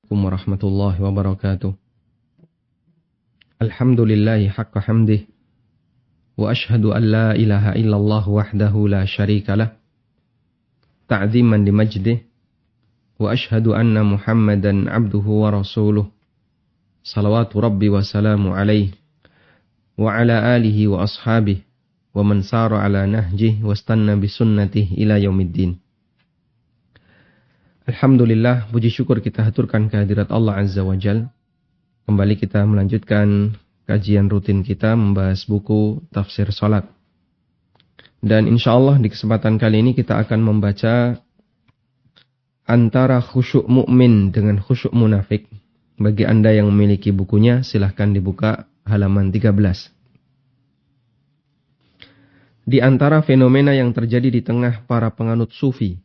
Warahmatullahi wabarakatuh. Alhamdulillahi haqqa hamdih. Wa ashhadu an la ilaha illallah wahdahu la syarika lah. Ta'ziman li majdih. Wa ashhadu anna Muhammadan abduhu wa rasuluh. Salawatu rabbi wa salamu alaih. Wa ala alihi wa ashabih. Wa man sara ala nahjih wa stanna bisunnatih ila yaumiddin. Alhamdulillah, puji syukur kita haturkan kehadirat Allah Azza wa Jal. Kembali kita melanjutkan kajian rutin kita membahas buku Tafsir Salat. Dan insyaAllah di kesempatan kali ini kita akan membaca antara khusyuk mukmin dengan khusyuk munafik. Bagi Anda yang memiliki bukunya, silahkan dibuka halaman 13. Di antara fenomena yang terjadi di tengah para penganut sufi,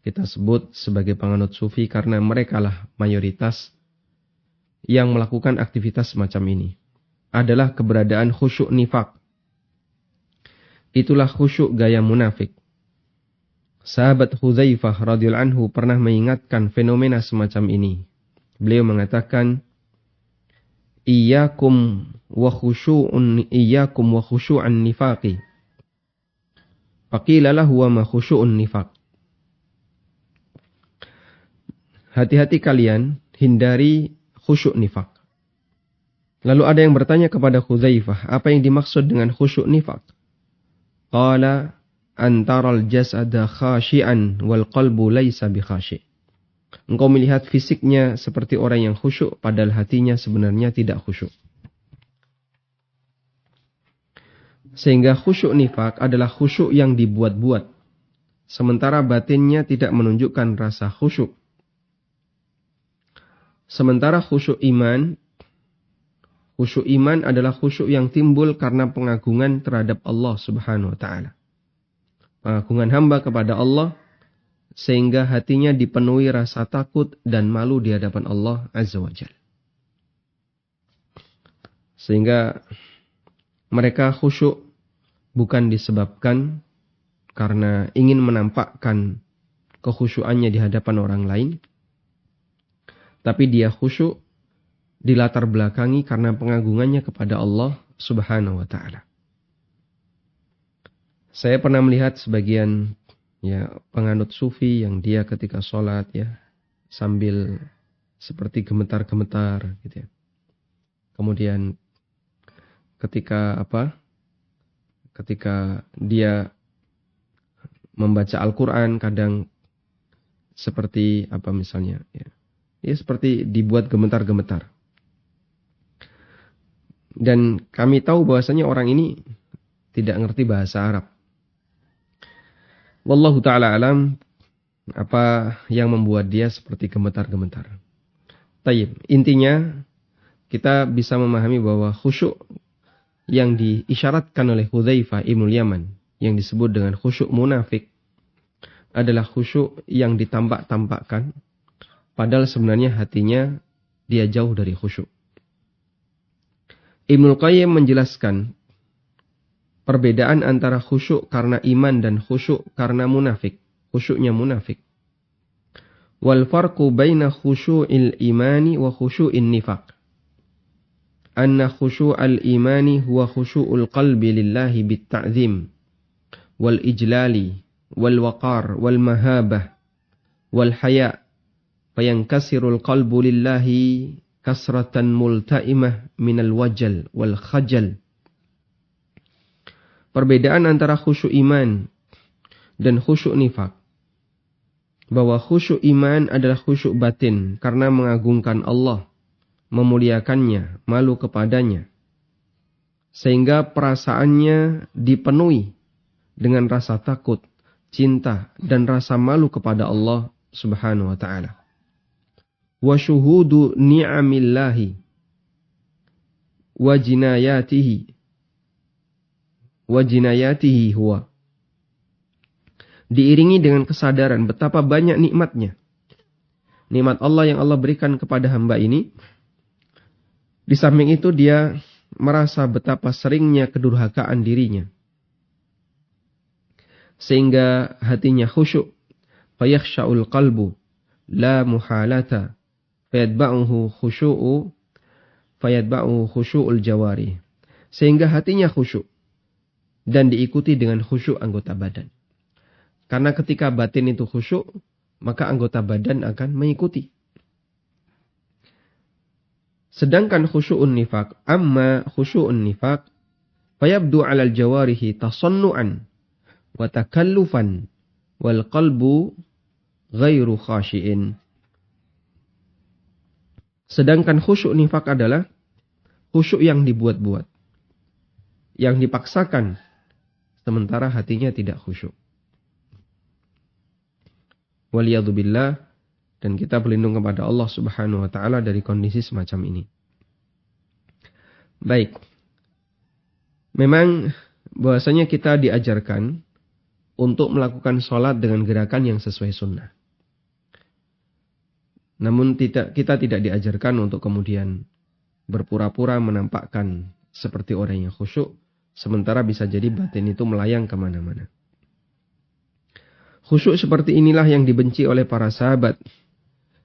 kita sebut sebagai penganut sufi karena merekalah mayoritas yang melakukan aktivitas semacam ini, adalah keberadaan khusyuk nifak. Itulah khusyuk gaya munafik. Sahabat Hudzaifah radhiyallahu anhu pernah mengingatkan fenomena semacam ini. Beliau mengatakan, Iyyakum wa khusyu'an nifaqi. Faqila lahu wa ma khusyu'un nifaq. Hati-hati kalian, hindari khusyuk nifak. Lalu ada yang bertanya kepada Hudzaifah, apa yang dimaksud dengan khusyuk nifak? Qala antaral jasada khashi'an wal qalbu laisa bi khashi'. Engkau melihat fisiknya seperti orang yang khusyuk, padahal hatinya sebenarnya tidak khusyuk. Sehingga khusyuk nifak adalah khusyuk yang dibuat-buat, sementara batinnya tidak menunjukkan rasa khusyuk. Sementara khusyuk iman adalah khusyuk yang timbul karena pengagungan terhadap Allah Subhanahu wa taala. Pengagungan hamba kepada Allah sehingga hatinya dipenuhi rasa takut dan malu di hadapan Allah Azza wa Jalla. Sehingga mereka khusyuk bukan disebabkan karena ingin menampakkan kekhusyuannya di hadapan orang lain, tapi dia khusyuk dilatar belakangi karena pengagungannya kepada Allah Subhanahu wa taala. Saya pernah melihat sebagian penganut sufi yang dia ketika sholat sambil seperti gemetar-gemetar gitu ya. Kemudian ketika dia membaca Al-Qur'an kadang seperti misalnya seperti dibuat gemetar-gemetar. Dan kami tahu bahwasanya orang ini tidak ngerti bahasa Arab. Wallahu ta'ala alam apa yang membuat dia seperti gemetar-gemetar. Tayyib, intinya kita bisa memahami bahwa khusyuk yang diisyaratkan oleh Hudzaifah Ibnul Yaman yang disebut dengan khusyuk munafik adalah khusyuk yang ditampak-tampakkan, padahal sebenarnya hatinya dia jauh dari khusyuk. Ibnul Qayyim menjelaskan perbedaan antara khusyuk karena iman dan khusyuk karena munafik. Khusyuknya munafik. Wal farqu baina khusyu'il imani wa khusyu'in nifaq. Anna khusyu'al imani huwa khusyu'ul qalbi lillahi bitta'zim wal ijlali wal waqar wal mahabah wal haya'. Fayankasirul qalbu lillahi kasratan multaimah minal wajal wal khajal. Perbedaan antara khusyuk iman dan khusyuk nifak. Bahwa khusyuk iman adalah khusyuk batin karena mengagungkan Allah, memuliakannya, malu kepadanya. Sehingga perasaannya dipenuhi dengan rasa takut, cinta, dan rasa malu kepada Allah Subhanahu wa ta'ala. Wa syuhudu ni'amillahi wa jinayatihi huwa. Diiringi dengan kesadaran betapa banyak nikmatnya. Nikmat Allah yang Allah berikan kepada hamba ini. Di samping itu dia merasa betapa seringnya kedurhakaan dirinya. Sehingga hatinya khusyuk. Fayakhsha'ul qalbu la muhalata fayatba'uhu khusyu'ul jawari. Sehingga hatinya khusyuk dan diikuti dengan khusyuk anggota badan. Karena ketika batin itu khusyuk, maka anggota badan akan mengikuti. Sedangkan khusyu'un nifaq, amma khusyu'un nifaq, fayabdu 'alal jawarihi tasannu'an wa takallufan wal qalbu ghairu khashi'in. Sedangkan khusyuk nifaq adalah khusyuk yang dibuat-buat, yang dipaksakan, sementara hatinya tidak khusyuk. Waliyadzubillah, dan kita berlindung kepada Allah Subhanahu wa ta'ala dari kondisi semacam ini. Baik. Memang bahwasanya kita diajarkan untuk melakukan sholat dengan gerakan yang sesuai sunnah. Namun kita tidak diajarkan untuk kemudian berpura-pura menampakkan seperti orang yang khusyuk, sementara bisa jadi batin itu melayang kemana-mana. Khusyuk seperti inilah yang dibenci oleh para sahabat,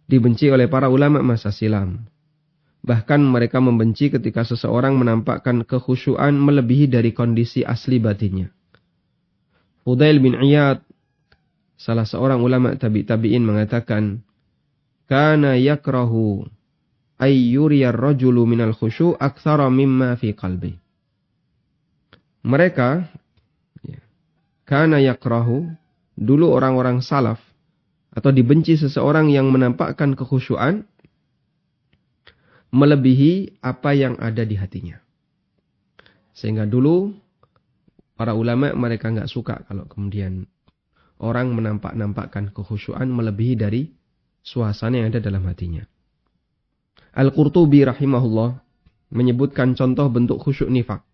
dibenci oleh para ulama masa silam. Bahkan mereka membenci ketika seseorang menampakkan kekhusyuan melebihi dari kondisi asli batinnya. Fudail bin Iyad, salah seorang ulama tabi'in mengatakan, kana yakrahu ay yuriyar rajulu minal khusyu' aktsara mimma fi qalbi. Mereka kana yakrahu, dulu orang-orang salaf atau dibenci seseorang yang menampakkan kekhusyuan melebihi apa yang ada di hatinya. Sehingga dulu para ulama mereka enggak suka kalau kemudian orang menampakkan kekhusyuan melebihi dari suasana yang ada dalam hatinya. Al-Qurtubi rahimahullah menyebutkan contoh bentuk khusyuk nifaq.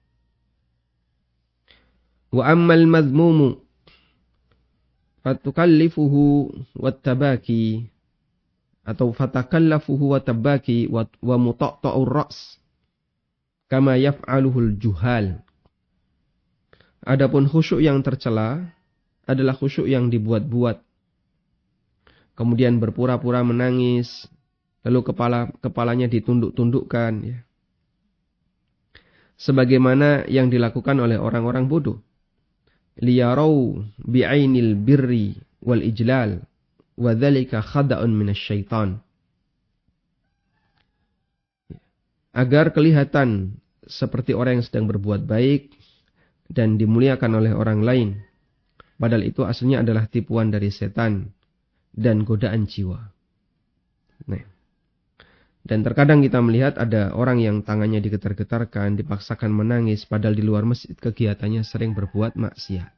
Wa ammal madhmumu fatukallifuhu wattabaki atau fatakallafuhu wattabaki wa mutaqta'ur ra's kama yaf'aluhul juhal. Adapun khusyuk yang tercela adalah khusyuk yang dibuat-buat, kemudian berpura-pura menangis, lalu kepalanya ditunduk-tundukkan, ya. Sebagaimana yang dilakukan oleh orang-orang bodoh. Liyarau bi'ainil birri wal ijlal wa dzalika khada'un minasyaitan. Agar kelihatan seperti orang yang sedang berbuat baik dan dimuliakan oleh orang lain, padahal itu aslinya adalah tipuan dari setan dan godaan jiwa. Nah, dan terkadang kita melihat ada orang yang tangannya digetar-getarkan, dipaksakan menangis, padahal di luar masjid kegiatannya sering berbuat maksiat.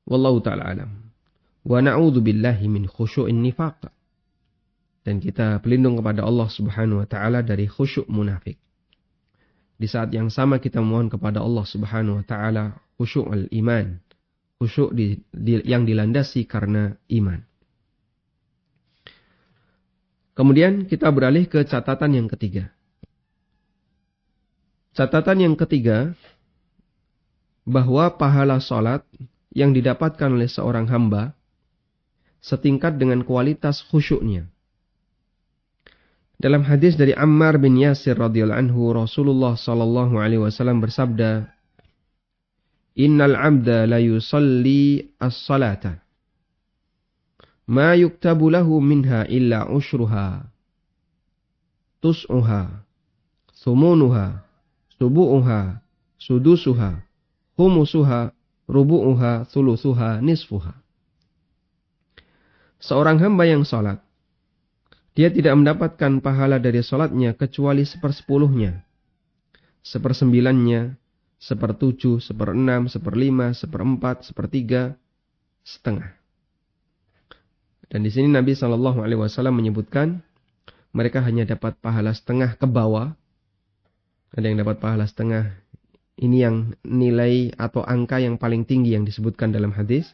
Wallahu ta'ala alam. Wa na'udzu billahi min khusyu'in nifaq. Dan kita berlindung kepada Allah Subhanahu wa ta'ala dari khusyuk munafik. Di saat yang sama kita mohon kepada Allah Subhanahu wa ta'ala khusyuk al-iman. Khusyuk yang dilandasi karena iman. Kemudian kita beralih ke catatan yang ketiga. Catatan yang ketiga, bahwa pahala sholat yang didapatkan oleh seorang hamba setingkat dengan kualitas khusyuknya. Dalam hadis dari Ammar bin Yasir radhiyallahu anhu, Rasulullah sallallahu alaihi wasallam bersabda, "Innal 'abda la yusalli as-salata ma yuktabu lahu minha illa ushruha, tus'uha, thumunuha, subu'uha, sudusuha, humusuha, rubu'uha, thuluthuha, nisfuha." Seorang hamba yang salat, dia tidak mendapatkan pahala dari salatnya kecuali 1/10-nya, 1/9-nya, 1/7, 1/6, 1/5, 1/4, 1/3, setengah. Dan di sini Nabi SAW menyebutkan mereka hanya dapat pahala setengah ke bawah. Ada yang dapat pahala setengah. Ini yang nilai atau angka yang paling tinggi yang disebutkan dalam hadis.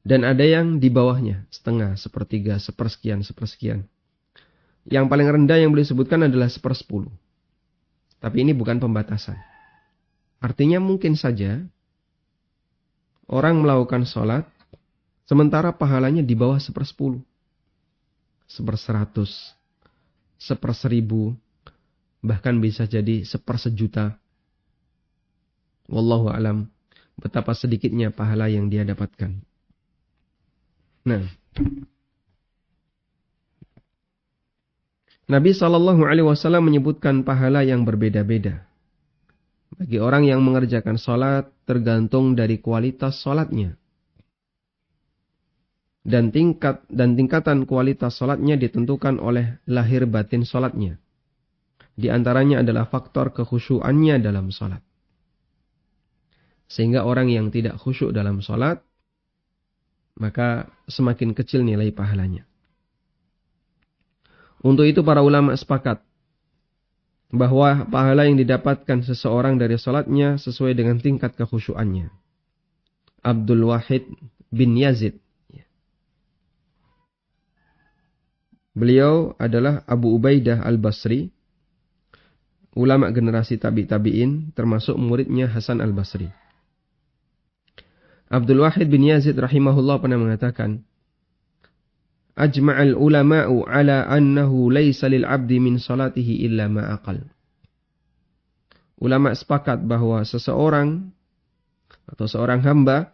Dan ada yang di bawahnya, setengah, 1/3, 1/sekian, 1/sekian. Yang paling rendah yang boleh disebutkan adalah 1/10. Tapi ini bukan pembatasan. Artinya mungkin saja orang melakukan sholat sementara pahalanya di bawah 1/10. 1/100, 1/1000, bahkan bisa jadi 1/1.000.000. Wallahu alam, betapa sedikitnya pahala yang dia dapatkan. Nah, Nabi SAW menyebutkan pahala yang berbeda-beda. Bagi orang yang mengerjakan sholat tergantung dari kualitas sholatnya. Dan tingkatan kualitas sholatnya ditentukan oleh lahir batin sholatnya. Di antaranya adalah faktor kekhusyuannya dalam sholat. Sehingga orang yang tidak khusyuk dalam sholat, maka semakin kecil nilai pahalanya. Untuk itu para ulama sepakat bahwa pahala yang didapatkan seseorang dari sholatnya sesuai dengan tingkat kekhusyuannya. Abdul Wahid bin Yazid, beliau adalah Abu Ubaidah al-Basri, ulama generasi tabi'in, termasuk muridnya Hasan al-Basri. Abdul Wahid bin Yazid rahimahullah pernah mengatakan, Ajma'al ulama'u ala annahu laysa lil 'abdi min salatihi illa ma aqal. Ulama sepakat bahwa seseorang atau seorang hamba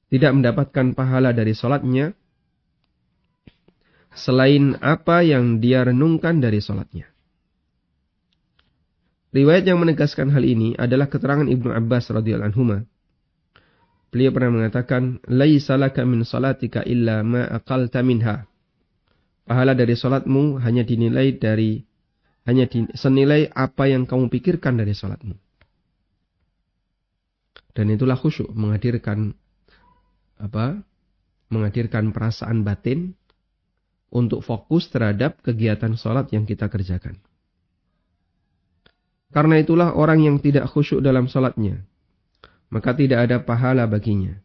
tidak mendapatkan pahala dari salatnya selain apa yang dia renungkan dari salatnya. Riwayat yang menegaskan hal ini adalah keterangan Ibnu Abbas radhiyallahu anhuma. Beliau pernah mengatakan, laisa laka min salatika illa ma aqalta minha. Pahala dari salatmu hanya senilai apa yang kamu pikirkan dari salatmu. Dan itulah khusyuk, menghadirkan perasaan batin untuk fokus terhadap kegiatan salat yang kita kerjakan. Karena itulah orang yang tidak khusyuk dalam salatnya, maka tidak ada pahala baginya.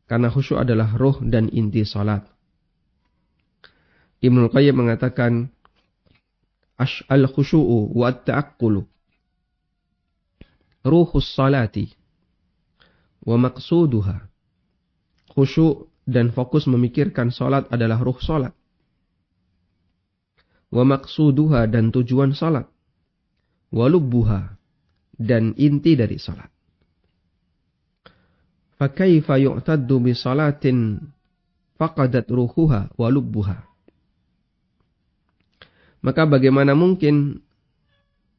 Karena khusyuk adalah ruh dan inti salat. Ibnul Qayyim mengatakan, al-khusyu'u wa at-ta'aqqulu ruhus salati wa maqsuduha. Khusyuk dan fokus memikirkan salat adalah ruh salat. Wa maqsuduha, dan tujuan salat. Wa lubbuha, dan inti dari salat. Fakaifa yu'taddu bi salatin faqadat ruhuha wa lubbuha. Maka bagaimana mungkin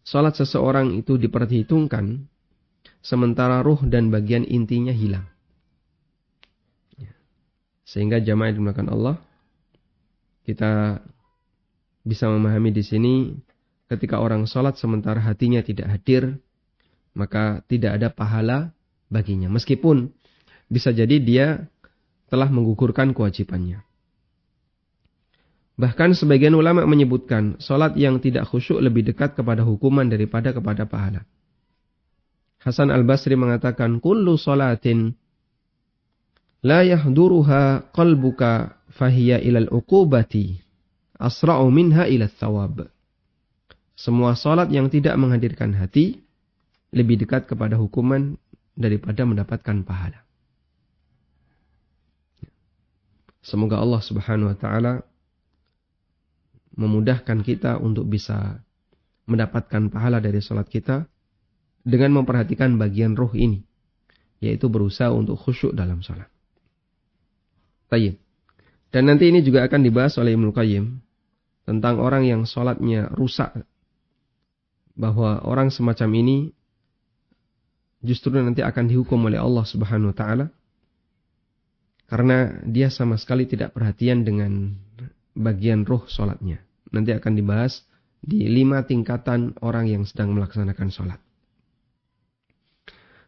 salat seseorang itu diperhitungkan sementara ruh dan bagian intinya hilang. Sehingga jamaah yang dimuliakan Allah, kita bisa memahami di sini ketika orang salat sementara hatinya tidak hadir, maka tidak ada pahala baginya. Meskipun bisa jadi dia telah menggugurkan kewajibannya. Bahkan sebagian ulama menyebutkan salat yang tidak khusyuk lebih dekat kepada hukuman daripada kepada pahala. Hasan al-Basri mengatakan, kullu salatin la yahduruha qalbuka fahiya ilal uqubati asra'u minha ila thawab. Semua salat yang tidak menghadirkan hati lebih dekat kepada hukuman daripada mendapatkan pahala. Semoga Allah Subhanahu wa taala memudahkan kita untuk bisa mendapatkan pahala dari salat kita dengan memperhatikan bagian ruh ini, yaitu berusaha untuk khusyuk dalam salat. Baik. Dan nanti ini juga akan dibahas oleh Ibnu Qayyim tentang orang yang salatnya rusak, bahwa orang semacam ini justru nanti akan dihukum oleh Allah Subhanahu wa taala karena dia sama sekali tidak perhatian dengan bagian ruh salatnya. Nanti akan dibahas di 5 tingkatan orang yang sedang melaksanakan salat.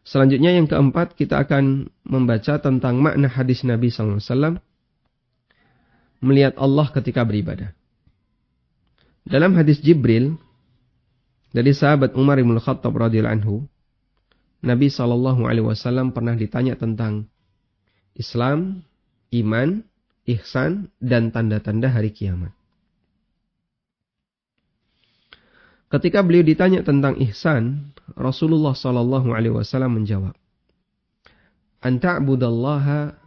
Selanjutnya yang keempat, kita akan membaca tentang makna hadis Nabi SAW melihat Allah ketika beribadah. Dalam hadis Jibril dari sahabat Umar bin Khattab radhiyallahu anhu, Nabi SAW pernah ditanya tentang Islam, iman, ihsan, dan tanda-tanda hari kiamat. Ketika beliau ditanya tentang ihsan, Rasulullah SAW menjawab, "An ta'budallaha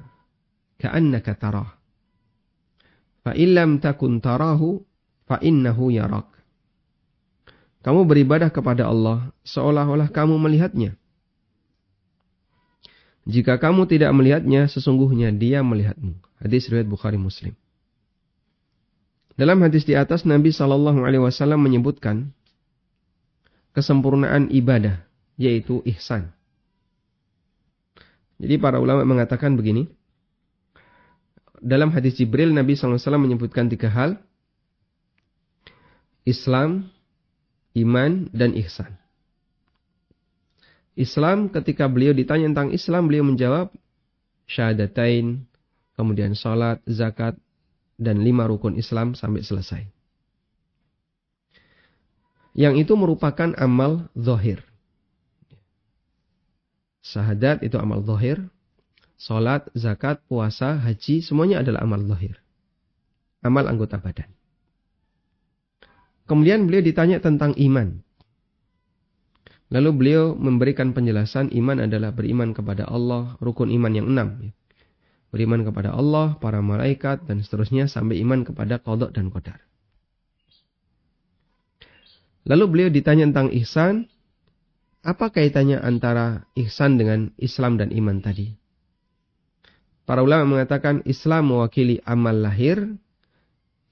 ka'annaka tarah, Fa illam takun tarahu fa innahu yarak. Kamu beribadah kepada Allah seolah-olah kamu melihatnya. Jika kamu tidak melihatnya, sesungguhnya Dia melihatmu. Hadis riwayat Bukhari Muslim. Dalam hadis di atas, Nabi SAW menyebutkan kesempurnaan ibadah, yaitu ihsan. Jadi para ulama mengatakan begini. Dalam hadis Jibril, Nabi SAW menyebutkan 3 hal. Islam, iman, dan ihsan. Islam, ketika beliau ditanya tentang Islam, beliau menjawab syahadatain, kemudian salat, zakat, dan 5 rukun Islam sampai selesai. Yang itu merupakan amal zahir. Syahadat itu amal zahir. Salat, zakat, puasa, haji, semuanya adalah amal zahir. Amal anggota badan. Kemudian beliau ditanya tentang iman. Lalu beliau memberikan penjelasan iman adalah beriman kepada Allah, rukun iman yang 6. Beriman kepada Allah, para malaikat, dan seterusnya sampai iman kepada qada dan qadar. Lalu beliau ditanya tentang ihsan. Apa kaitannya antara ihsan dengan Islam dan iman tadi? Para ulama mengatakan Islam mewakili amal lahir,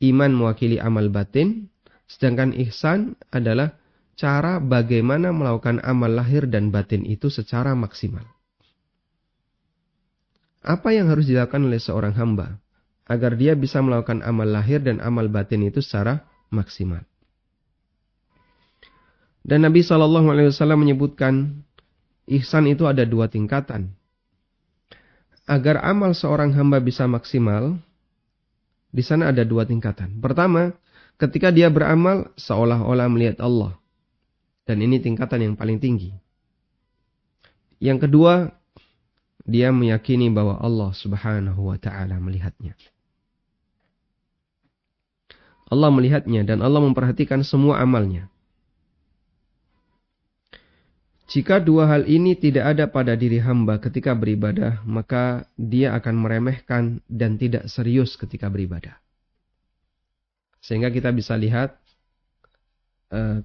iman mewakili amal batin, sedangkan ihsan adalah cara bagaimana melakukan amal lahir dan batin itu secara maksimal. Apa yang harus dilakukan oleh seorang hamba agar dia bisa melakukan amal lahir dan amal batin itu secara maksimal? Dan Nabi SAW menyebutkan ihsan itu ada 2 tingkatan. Agar amal seorang hamba bisa maksimal, di sana ada 2 tingkatan. Pertama, ketika dia beramal seolah-olah melihat Allah. Dan ini tingkatan yang paling tinggi. Yang kedua, dia meyakini bahwa Allah Subhanahu wa ta'ala melihatnya. Allah melihatnya dan Allah memperhatikan semua amalnya. Jika 2 hal ini tidak ada pada diri hamba ketika beribadah, maka dia akan meremehkan dan tidak serius ketika beribadah. Sehingga kita bisa lihat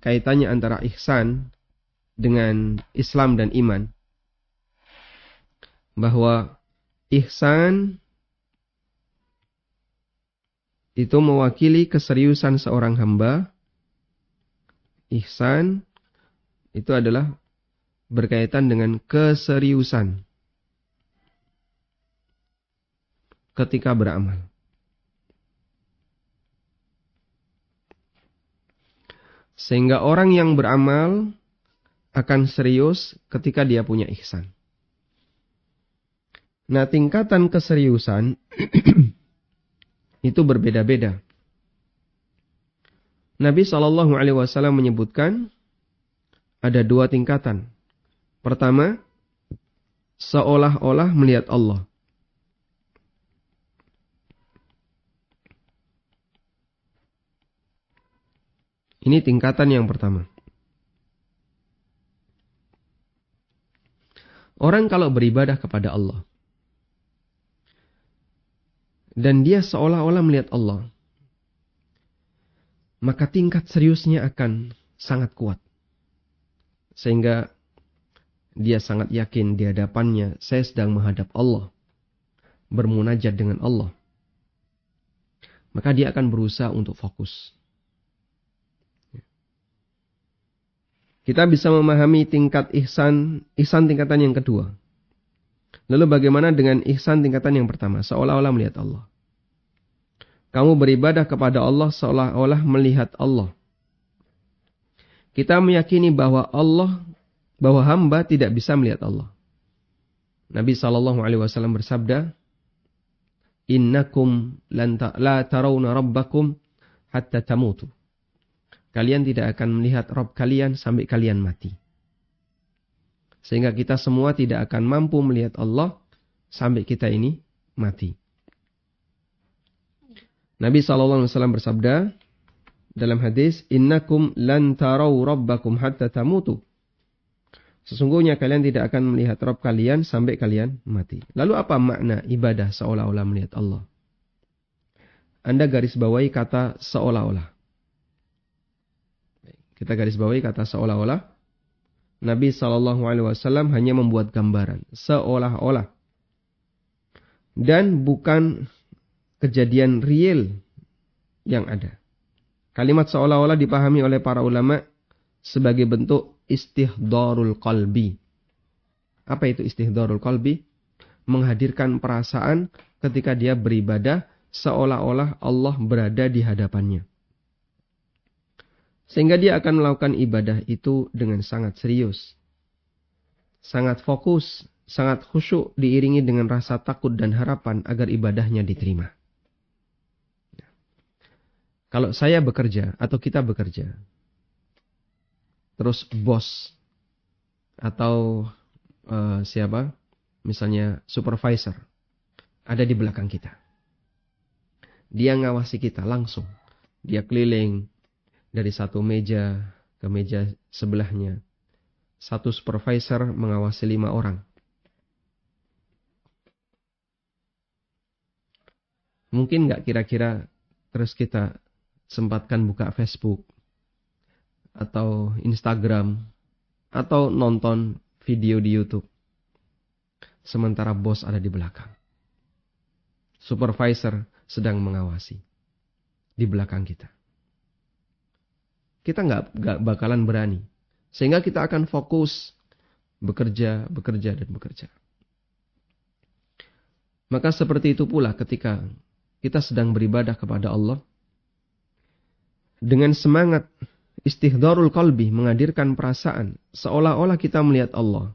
kaitannya antara ihsan dengan Islam dan iman. Bahwa ihsan itu mewakili keseriusan seorang hamba. Ihsan itu adalah berkaitan dengan keseriusan ketika beramal. Sehingga orang yang beramal akan serius ketika dia punya ihsan. Nah, tingkatan keseriusan itu berbeda-beda. Nabi SAW menyebutkan ada 2 tingkatan. Pertama, seolah-olah melihat Allah. Ini tingkatan yang pertama. Orang kalau beribadah kepada Allah dan dia seolah-olah melihat Allah, maka tingkat seriusnya akan sangat kuat. Sehingga dia sangat yakin di hadapannya, saya sedang menghadap Allah, bermunajat dengan Allah. Maka dia akan berusaha untuk fokus. Kita bisa memahami tingkat ihsan tingkatan yang kedua. Lalu bagaimana dengan ihsan tingkatan yang pertama? Seolah-olah melihat Allah. Kamu beribadah kepada Allah seolah-olah melihat Allah. Kita meyakini bahwa hamba tidak bisa melihat Allah. Nabi SAW bersabda, Innakum la tarawna rabbakum hatta tamutu. Kalian tidak akan melihat Rabb kalian sampai kalian mati. Sehingga kita semua tidak akan mampu melihat Allah sampai kita ini mati. Nabi SAW bersabda dalam hadis, Innakum lan taraw rabbakum hatta tamutu. Sesungguhnya kalian tidak akan melihat Rabb kalian sampai kalian mati. Lalu apa makna ibadah seolah-olah melihat Allah? Anda garis bawahi kata seolah-olah. Kita garis bawahi kata seolah-olah. Nabi SAW hanya membuat gambaran. Seolah-olah. Dan bukan kejadian real yang ada. Kalimat seolah-olah dipahami oleh para ulama sebagai bentuk istihdarul qalbi. Apa itu istihdarul qalbi? Menghadirkan perasaan ketika dia beribadah seolah-olah Allah berada di hadapannya. Sehingga dia akan melakukan ibadah itu dengan sangat serius. Sangat fokus, sangat khusyuk, diiringi dengan rasa takut dan harapan agar ibadahnya diterima. Kalau saya bekerja atau kita bekerja, terus bos atau siapa, misalnya supervisor, ada di belakang kita. Dia ngawasi kita langsung. Dia keliling dari satu meja ke meja sebelahnya. Satu supervisor mengawasi 5 orang. Mungkin nggak kira-kira terus kita sempatkan buka Facebook atau Instagram atau nonton video di YouTube sementara bos ada di belakang. Supervisor sedang mengawasi di belakang kita. Kita nggak bakalan berani. Sehingga kita akan fokus bekerja, dan bekerja. Maka seperti itu pula ketika kita sedang beribadah kepada Allah. Dengan semangat istihdarul qalbi, menghadirkan perasaan seolah-olah kita melihat Allah.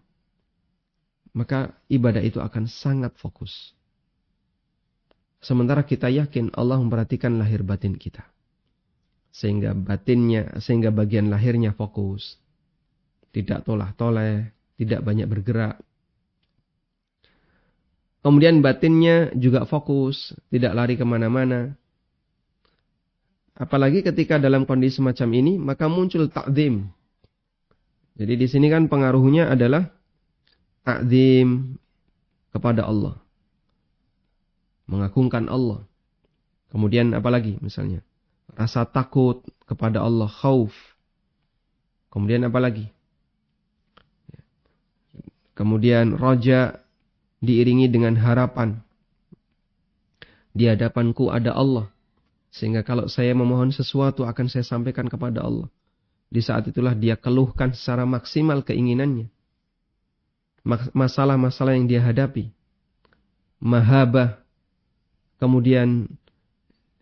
Maka ibadah itu akan sangat fokus. Sementara kita yakin Allah memperhatikan lahir batin kita. Sehingga bagian lahirnya fokus. Tidak tolah-toleh, tidak banyak bergerak. Kemudian batinnya juga fokus, tidak lari kemana-mana. Apalagi ketika dalam kondisi semacam ini, maka muncul ta'zim. Jadi di sini kan pengaruhnya adalah ta'zim kepada Allah. Mengagungkan Allah. Kemudian apalagi misalnya? Rasa takut kepada Allah, khauf. Kemudian apalagi? Kemudian roja diiringi dengan harapan. Di hadapanku ada Allah. Sehingga kalau saya memohon sesuatu akan saya sampaikan kepada Allah. Di saat itulah dia keluhkan secara maksimal keinginannya. Masalah-masalah yang dia hadapi. Mahabah. Kemudian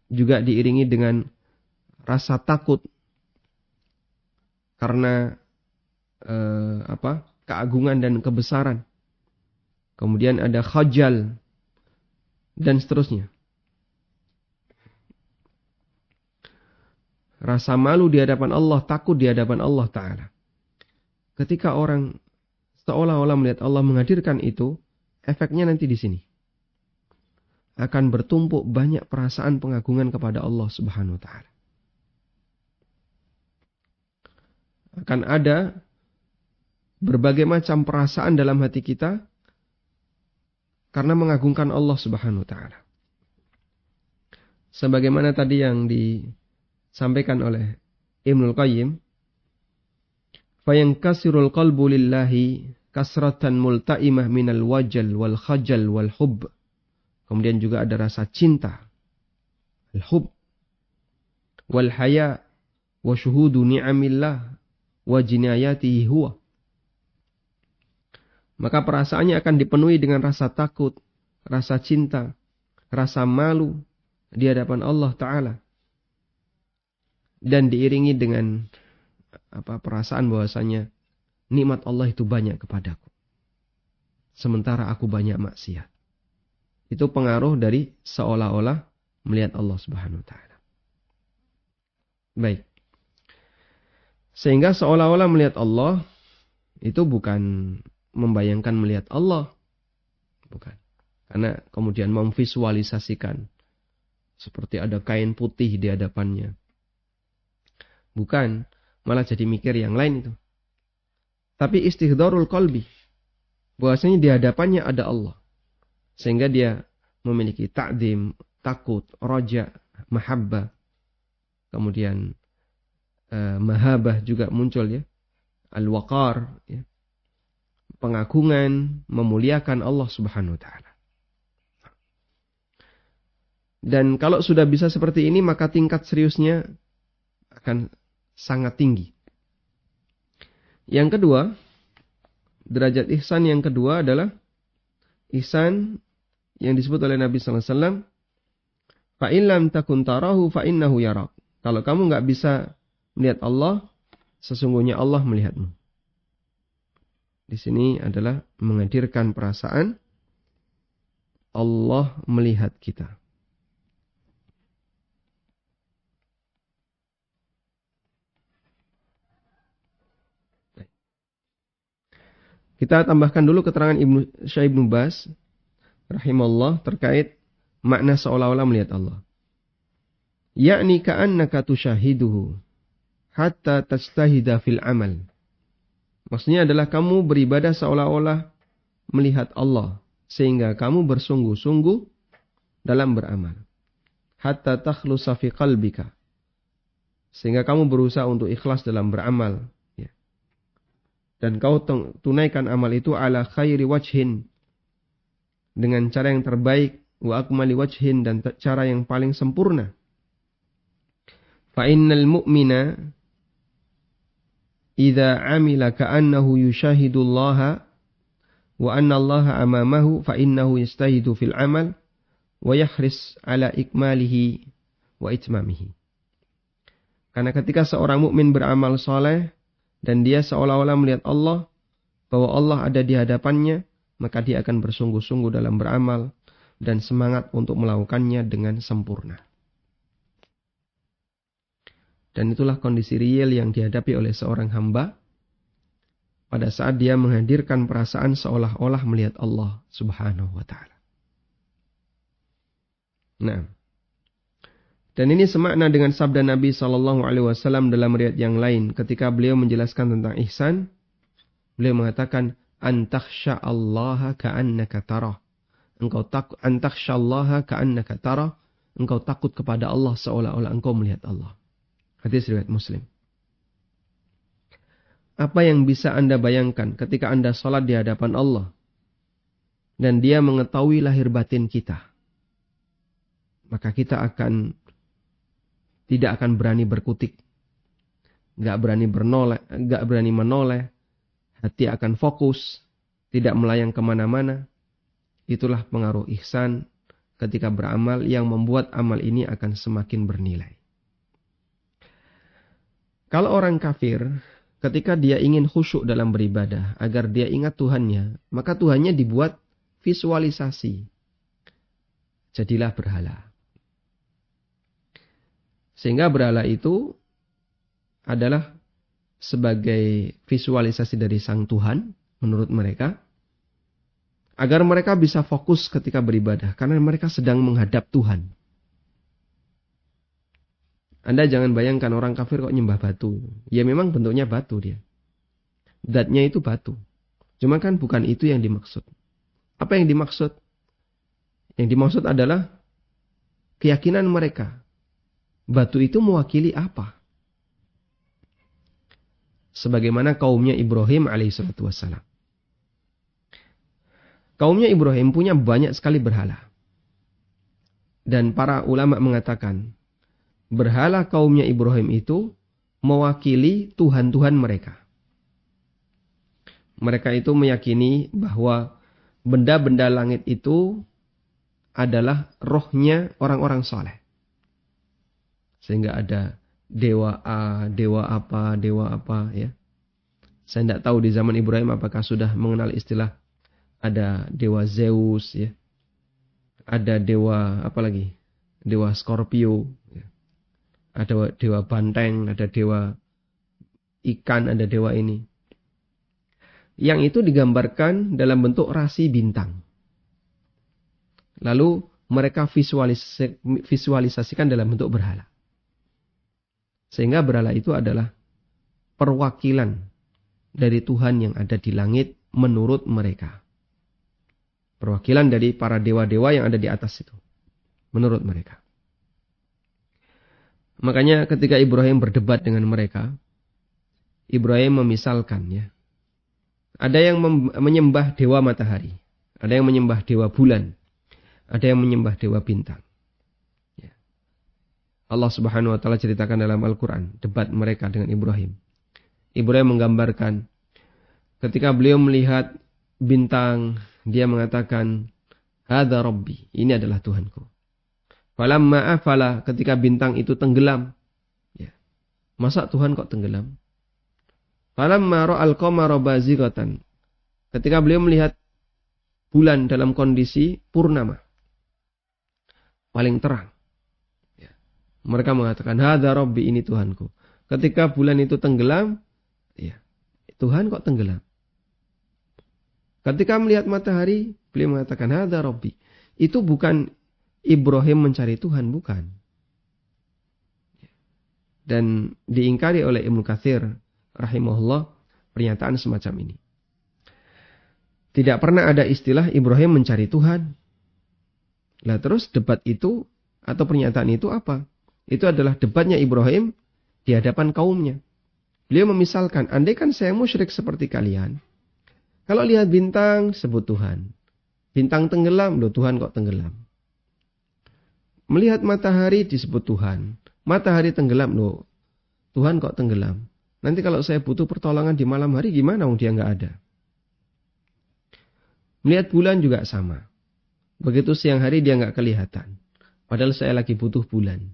juga diiringi dengan rasa takut. Karena keagungan dan kebesaran. Kemudian ada khajal. Dan seterusnya. Rasa malu di hadapan Allah, takut di hadapan Allah Ta'ala. Ketika orang seolah-olah melihat Allah menghadirkan itu, efeknya nanti di sini. Akan bertumpuk banyak perasaan pengagungan kepada Allah Subhanahu wa Ta'ala. Akan ada berbagai macam perasaan dalam hati kita karena mengagungkan Allah Subhanahu wa Ta'ala. Sebagaimana tadi yang disampaikan oleh Ibnul Qayyim, fayankasirul qalbu lillahi kasratan multa'imah minal wajal wal khajal wal hubb. Kemudian juga ada rasa cinta, al-hub, wal haya, wa syuhudu ni'amillah, wa jinayatihi huwa. Maka perasaannya akan dipenuhi dengan rasa takut, rasa cinta, rasa malu di hadapan Allah Ta'ala. Dan diiringi dengan perasaan bahwasanya nikmat Allah itu banyak kepadaku. Sementara aku banyak maksiat. Itu pengaruh dari seolah-olah melihat Allah Subhanahu wa Ta'ala. Baik. Sehingga seolah-olah melihat Allah itu bukan membayangkan melihat Allah. Bukan. Karena kemudian memvisualisasikan seperti ada kain putih di hadapannya. Bukan. Malah jadi mikir yang lain itu. Tapi istihdarul qalbi. Bahwasanya di hadapannya ada Allah. Sehingga dia memiliki ta'zim, takut, roja, mahabbah. Kemudian mahabah juga muncul ya. Al-waqar, ya. Pengagungan, memuliakan Allah Subhanahu wa taala. Dan kalau sudah bisa seperti ini, maka tingkat seriusnya akan sangat tinggi. Yang kedua, derajat ihsan yang kedua adalah ihsan yang disebut oleh Nabi sallallahu alaihi wasallam, fa in lam takun tarahu fa innahu yarak. Kalau kamu enggak bisa melihat Allah, sesungguhnya Allah melihatmu. Di sini adalah menghadirkan perasaan Allah melihat kita. Kita tambahkan dulu keterangan Syekh Ibnu Baz rahimahullah terkait makna seolah-olah melihat Allah. Yakni ka'annaka tusyahiduhu hatta tajtahida fil amal. Maksudnya adalah kamu beribadah seolah-olah melihat Allah sehingga kamu bersungguh-sungguh dalam beramal. Hatta takhlusa fi qalbika. Sehingga kamu berusaha untuk ikhlas dalam beramal. Dan kau tunaikan amal itu ala khairi wajhin. Dengan cara yang terbaik. Wa akmali wajhin. Dan cara yang paling sempurna. Fa innal mu'mina idza amila ka'annahu yushahidu allaha wa anna allaha amamahu fa innahu yastahidu fil amal wa yahris ala ikmalihi wa itmamihi. Karena ketika seorang mukmin beramal saleh dan dia seolah-olah melihat Allah, bahwa Allah ada di hadapannya, maka dia akan bersungguh-sungguh dalam beramal dan semangat untuk melakukannya dengan sempurna. Dan itulah kondisi real yang dihadapi oleh seorang hamba pada saat dia menghadirkan perasaan seolah-olah melihat Allah Subhanahu wa taala. Nah, dan ini semakna dengan sabda Nabi SAW dalam riwayat yang lain. Ketika beliau menjelaskan tentang ihsan, beliau mengatakan, Antakhsha allaha ka'annaka tarah. Engkau takut, antakhsha allaha ka'annaka tarah. Engkau takut kepada Allah seolah-olah engkau melihat Allah. Hadis riwayat Muslim. Apa yang bisa Anda bayangkan ketika Anda salat di hadapan Allah dan Dia mengetahui lahir batin kita? Maka kita tidak akan berani berkutik. Gak berani menoleh. Hati akan fokus. Tidak melayang kemana-mana. Itulah pengaruh ihsan ketika beramal yang membuat amal ini akan semakin bernilai. Kalau orang kafir, ketika dia ingin khusyuk dalam beribadah, agar dia ingat Tuhannya, maka Tuhannya dibuat visualisasi. Jadilah berhala. Sehingga berhala itu adalah sebagai visualisasi dari Sang Tuhan menurut mereka. Agar mereka bisa fokus ketika beribadah. Karena mereka sedang menghadap Tuhan. Anda jangan bayangkan orang kafir kok nyembah batu. Ya memang bentuknya batu dia. Zatnya itu batu. Cuma kan bukan itu yang dimaksud. Apa yang dimaksud? Yang dimaksud adalah keyakinan mereka. Batu itu mewakili apa? Sebagaimana kaumnya Ibrahim alaihissalatu wassalam. Kaumnya Ibrahim punya banyak sekali berhala. Dan para ulama mengatakan, berhala kaumnya Ibrahim itu mewakili Tuhan-Tuhan mereka. Mereka itu meyakini bahwa benda-benda langit itu adalah rohnya orang-orang saleh. Sehingga ada dewa A, dewa apa ya. Saya tidak tahu di zaman Ibrahim apakah sudah mengenal istilah ada dewa Zeus ya. Ada dewa apa lagi? Dewa Scorpio ya. Ada dewa banteng, ada dewa ikan, ada dewa ini. Yang itu digambarkan dalam bentuk rasi bintang. Lalu mereka visualisasikan dalam bentuk berhala. Sehingga berhala itu adalah perwakilan dari Tuhan yang ada di langit menurut mereka. Perwakilan dari para dewa-dewa yang ada di atas itu. Menurut mereka. Makanya ketika Ibrahim berdebat dengan mereka, Ibrahim memisalkan ya. Ada yang menyembah dewa matahari, ada yang menyembah dewa bulan, ada yang menyembah dewa bintang. Ya. Allah Subhanahu wa taala ceritakan dalam Al-Qur'an debat mereka dengan Ibrahim. Ibrahim menggambarkan ketika beliau melihat bintang, dia mengatakan, "Hadza Rabbi," ini adalah Tuhanku. Falamma afala, ketika bintang itu tenggelam. Ya. Masa Tuhan kok tenggelam? Falamma ra'al qamara bazighatan, ketika beliau melihat bulan dalam kondisi purnama, paling terang. Ya. Mereka mengatakan, "Hadza Rabbi," ini Tuhanku. Ketika bulan itu tenggelam, ya, Tuhan kok tenggelam? Ketika melihat matahari, beliau mengatakan, "Hadza Rabbi." Itu bukan Ibrahim mencari Tuhan, bukan. Dan diingkari oleh Ibnu Katsir rahimahullah pernyataan semacam ini. Tidak pernah ada istilah Ibrahim mencari Tuhan. Lah terus debat itu atau pernyataan itu apa? Itu adalah debatnya Ibrahim di hadapan kaumnya. Beliau memisalkan, andai kan saya musyrik seperti kalian, kalau lihat bintang sebut Tuhan. Bintang tenggelam, loh Tuhan kok tenggelam? Melihat matahari disebut Tuhan. Matahari tenggelam, loh Tuhan kok tenggelam? Nanti kalau saya butuh pertolongan di malam hari gimana? Dia nggak ada. Melihat bulan juga sama. Begitu siang hari dia nggak kelihatan. Padahal saya lagi butuh bulan.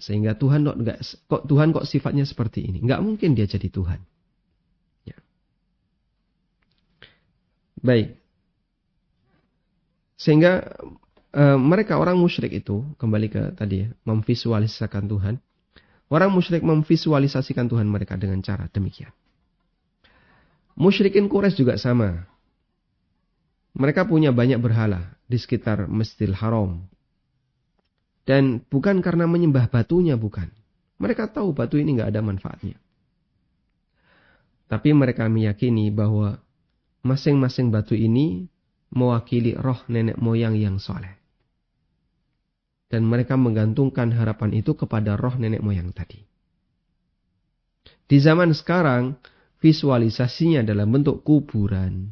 Sehingga Tuhan kok sifatnya seperti ini? Nggak mungkin dia jadi Tuhan. Ya. Baik. Sehingga mereka orang musyrik itu, kembali ke tadi ya, memvisualisasikan Tuhan. Orang musyrik memvisualisasikan Tuhan mereka dengan cara demikian. Musyrikin Quraisy juga sama. Mereka punya banyak berhala di sekitar Masjidil Haram. Dan bukan karena menyembah batunya, bukan. Mereka tahu batu ini nggak ada manfaatnya. Tapi mereka meyakini bahwa masing-masing batu ini mewakili roh nenek moyang yang soleh. Dan mereka menggantungkan harapan itu kepada roh nenek moyang tadi. Di zaman sekarang, visualisasinya dalam bentuk kuburan.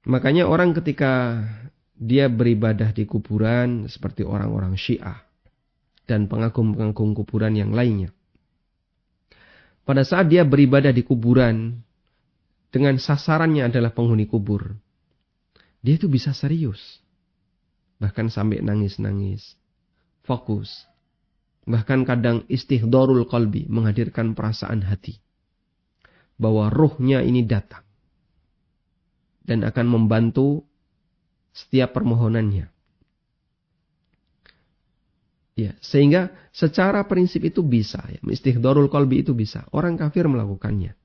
Makanya orang ketika dia beribadah di kuburan, seperti orang-orang Syiah dan pengagum-pengagum kuburan yang lainnya. Pada saat dia beribadah di kuburan, dengan sasarannya adalah penghuni kubur, dia itu bisa serius. Bahkan sampai nangis-nangis, fokus. Bahkan kadang istihdorul qalbi, menghadirkan perasaan hati. Bahwa ruhnya ini datang. Dan akan membantu setiap permohonannya. Ya, sehingga secara prinsip itu bisa. Ya, istihdorul qalbi itu bisa. Orang kafir melakukannya.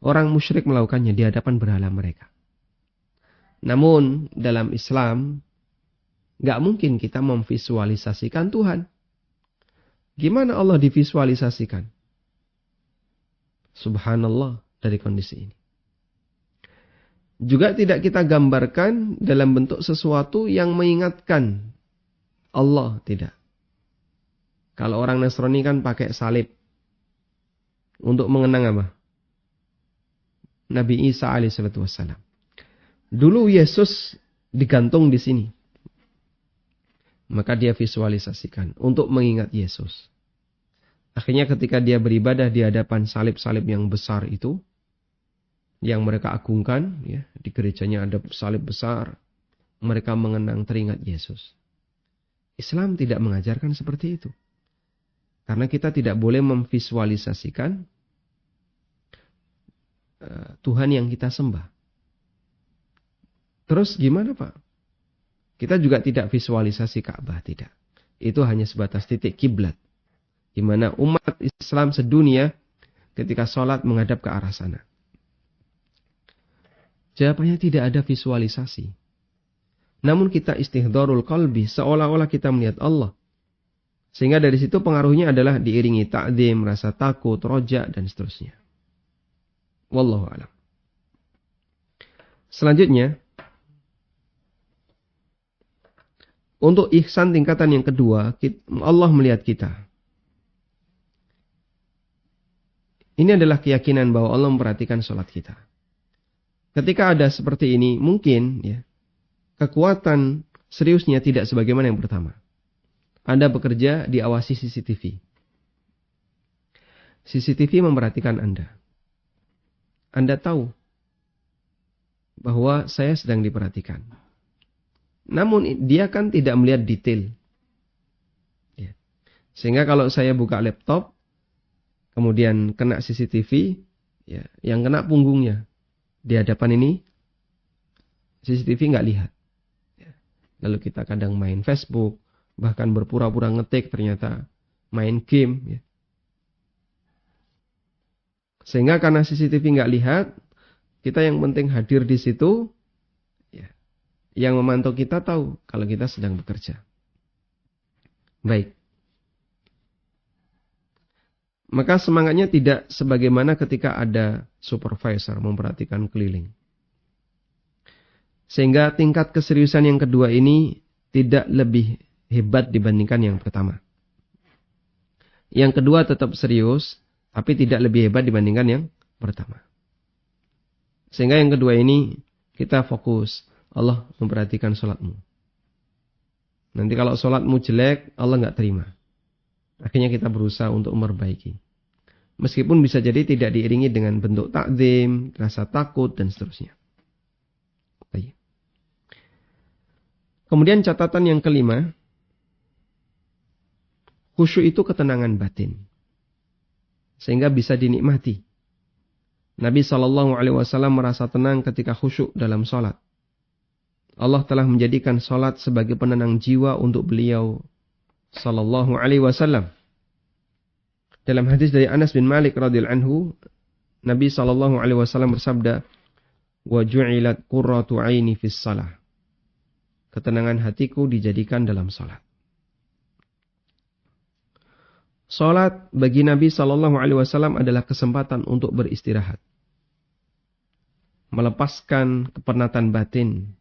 Orang musyrik melakukannya di hadapan berhala mereka. Namun dalam Islam, gak mungkin kita memvisualisasikan Tuhan. Gimana Allah divisualisasikan? Subhanallah dari kondisi ini. Juga tidak kita gambarkan dalam bentuk sesuatu yang mengingatkan Allah, tidak. Kalau orang Nasrani kan pakai salib. Untuk mengenang apa? Nabi Isa alaihissalam. Dulu Yesus digantung di sini. Maka dia visualisasikan untuk mengingat Yesus. Akhirnya ketika dia beribadah di hadapan salib-salib yang besar itu, yang mereka agungkan, ya, di gerejanya ada salib besar, mereka mengenang teringat Yesus. Islam tidak mengajarkan seperti itu. Karena kita tidak boleh memvisualisasikan Tuhan yang kita sembah. Terus gimana Pak? Kita juga tidak visualisasi Ka'bah, tidak. Itu hanya sebatas titik kiblat. Di mana umat Islam sedunia ketika sholat menghadap ke arah sana. Jawabannya tidak ada visualisasi. Namun kita istihdorul qalbi, seolah-olah kita melihat Allah. Sehingga dari situ pengaruhnya adalah diiringi ta'zim, rasa takut, roja, dan seterusnya. Wallahu a'lam. Selanjutnya, Untuk ihsan tingkatan yang kedua, Allah melihat kita. Ini adalah keyakinan bahwa Allah memperhatikan sholat kita. Ketika ada seperti ini, mungkin ya, kekuatan seriusnya tidak sebagaimana yang pertama. Anda bekerja diawasi CCTV. CCTV memperhatikan Anda. Anda tahu bahwa saya sedang diperhatikan. Namun dia kan tidak melihat detail. Ya. Sehingga kalau saya buka laptop, kemudian kena CCTV, ya, yang kena punggungnya. Di hadapan ini, CCTV nggak lihat. Ya. Lalu kita kadang main Facebook, bahkan berpura-pura ngetik, ternyata main game. Ya. Sehingga karena CCTV nggak lihat, kita yang penting hadir di situ, ya, yang memantau kita tahu kalau kita sedang bekerja. Baik. Maka semangatnya tidak sebagaimana ketika ada supervisor memperhatikan keliling. Sehingga tingkat keseriusan yang kedua ini tidak lebih hebat dibandingkan yang pertama. Yang kedua tetap serius, tapi tidak lebih hebat dibandingkan yang pertama. Sehingga yang kedua ini kita fokus. Allah memperhatikan sholatmu. Nanti kalau sholatmu jelek, Allah nggak terima. Akhirnya kita berusaha untuk memperbaiki. Meskipun bisa jadi tidak diiringi dengan bentuk takzim, rasa takut, dan seterusnya. Baik. Kemudian catatan yang kelima, khusyuk itu ketenangan batin. Sehingga bisa dinikmati. Nabi SAW merasa tenang ketika khusyuk dalam sholat. Allah telah menjadikan sholat sebagai penenang jiwa untuk beliau SAW. Dalam hadis dari Anas bin Malik radhiyallahu anhu, Nabi SAW bersabda, "Wa ju'ilat qurratu 'aini fis shalah." Ketenangan hatiku dijadikan dalam sholat. Salat bagi Nabi SAW adalah kesempatan untuk beristirahat. Melepaskan kepenatan batin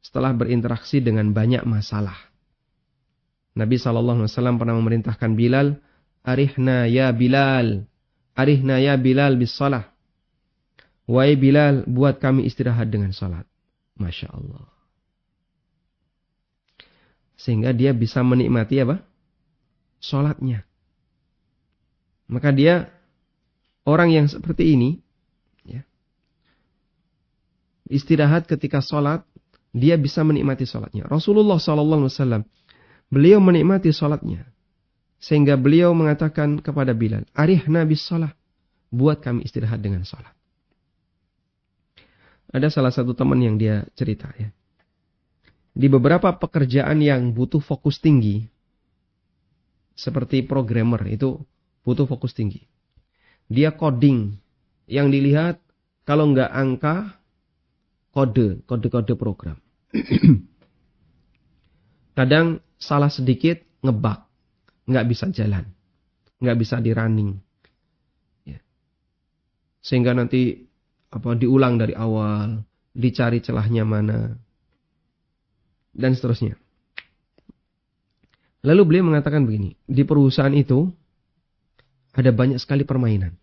setelah berinteraksi dengan banyak masalah. Nabi SAW pernah memerintahkan Bilal, "Arihna ya Bilal, arihna ya Bilal bis salah." Wahai Bilal, buat kami istirahat dengan salat. Masya Allah. Sehingga dia bisa menikmati apa? Salatnya. Maka dia, orang yang seperti ini, ya, istirahat ketika sholat, dia bisa menikmati sholatnya. Rasulullah SAW, beliau menikmati sholatnya. Sehingga beliau mengatakan kepada Bilal, "Arihna bis sholat." Buat kami istirahat dengan sholat. Ada salah satu teman yang dia cerita, ya. Di beberapa pekerjaan yang butuh fokus tinggi, seperti programmer, itu butuh fokus tinggi. Dia coding. Yang dilihat, kalau nggak angka, kode program. Kadang salah sedikit, ngebug. Nggak bisa jalan. Nggak bisa di running. Ya. Sehingga nanti diulang dari awal. Dicari celahnya mana. Dan seterusnya. Lalu beliau mengatakan begini. Di perusahaan itu, ada banyak sekali permainan.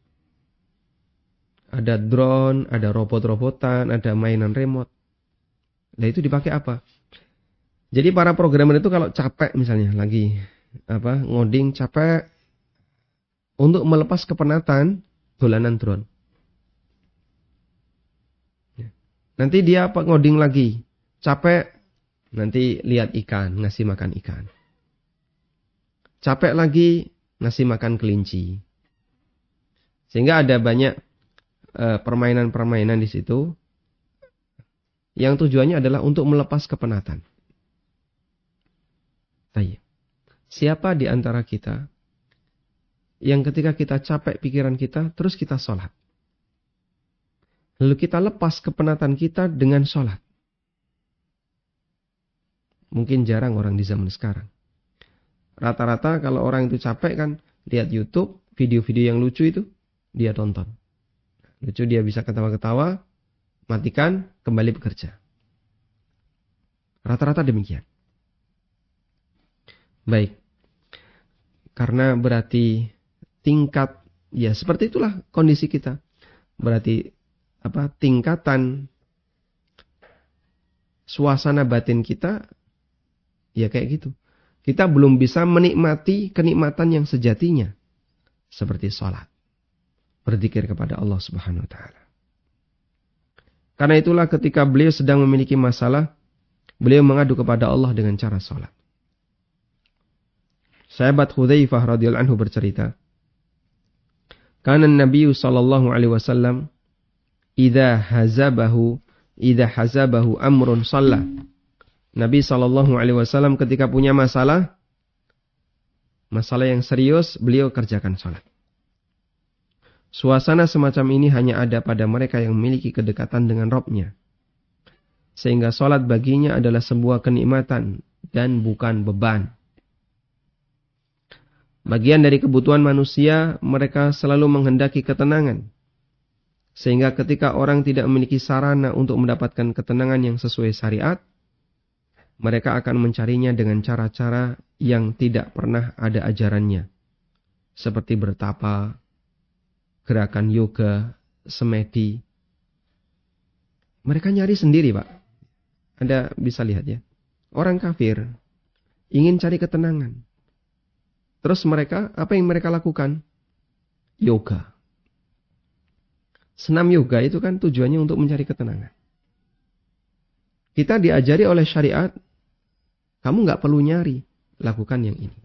Ada drone, ada robot-robotan, ada mainan remote. Nah itu dipakai apa? Jadi para programmer itu kalau capek misalnya lagi ngoding capek, untuk melepas kepenatan, dolanan drone. Nanti dia ngoding lagi, capek, nanti lihat ikan, ngasih makan ikan. Capek lagi, ngasih makan kelinci. Sehingga ada banyak permainan-permainan di situ yang tujuannya adalah untuk melepas kepenatan. Baik. Siapa di antara kita yang ketika kita capek pikiran kita, terus kita sholat. Lalu kita lepas kepenatan kita dengan sholat. Mungkin jarang orang di zaman sekarang. Rata-rata kalau orang itu capek kan, lihat YouTube, video-video yang lucu itu, dia tonton. Lucu, dia bisa ketawa-ketawa, matikan, kembali bekerja. Rata-rata demikian. Baik. Karena berarti tingkat, ya seperti itulah kondisi kita. Berarti tingkatan suasana batin kita ya kayak gitu. Kita belum bisa menikmati kenikmatan yang sejatinya. Seperti sholat. Berzikir kepada Allah Subhanahu wa ta'ala. Karena itulah ketika beliau sedang memiliki masalah, beliau mengadu kepada Allah dengan cara sholat. Sahabat Hudzaifah radhiyallahu anhu bercerita, "Kana Nabi sallallahu alaihi wasallam idza hazabahu amrun shalla." Nabi sallallahu alaihi wasallam ketika punya masalah yang serius, beliau kerjakan salat. Suasana semacam ini hanya ada pada mereka yang memiliki kedekatan dengan Rabb-Nya. Sehingga salat baginya adalah sebuah kenikmatan dan bukan beban. Bagian dari kebutuhan manusia, mereka selalu menghendaki ketenangan. Sehingga ketika orang tidak memiliki sarana untuk mendapatkan ketenangan yang sesuai syariat, mereka akan mencarinya dengan cara-cara yang tidak pernah ada ajarannya. Seperti bertapa, gerakan yoga, semedi. Mereka nyari sendiri, Pak. Anda bisa lihat ya. Orang kafir ingin cari ketenangan. Terus mereka, apa yang mereka lakukan? Yoga. Senam yoga itu kan tujuannya untuk mencari ketenangan. Kita diajari oleh syariat, kamu nggak perlu nyari, lakukan yang ini.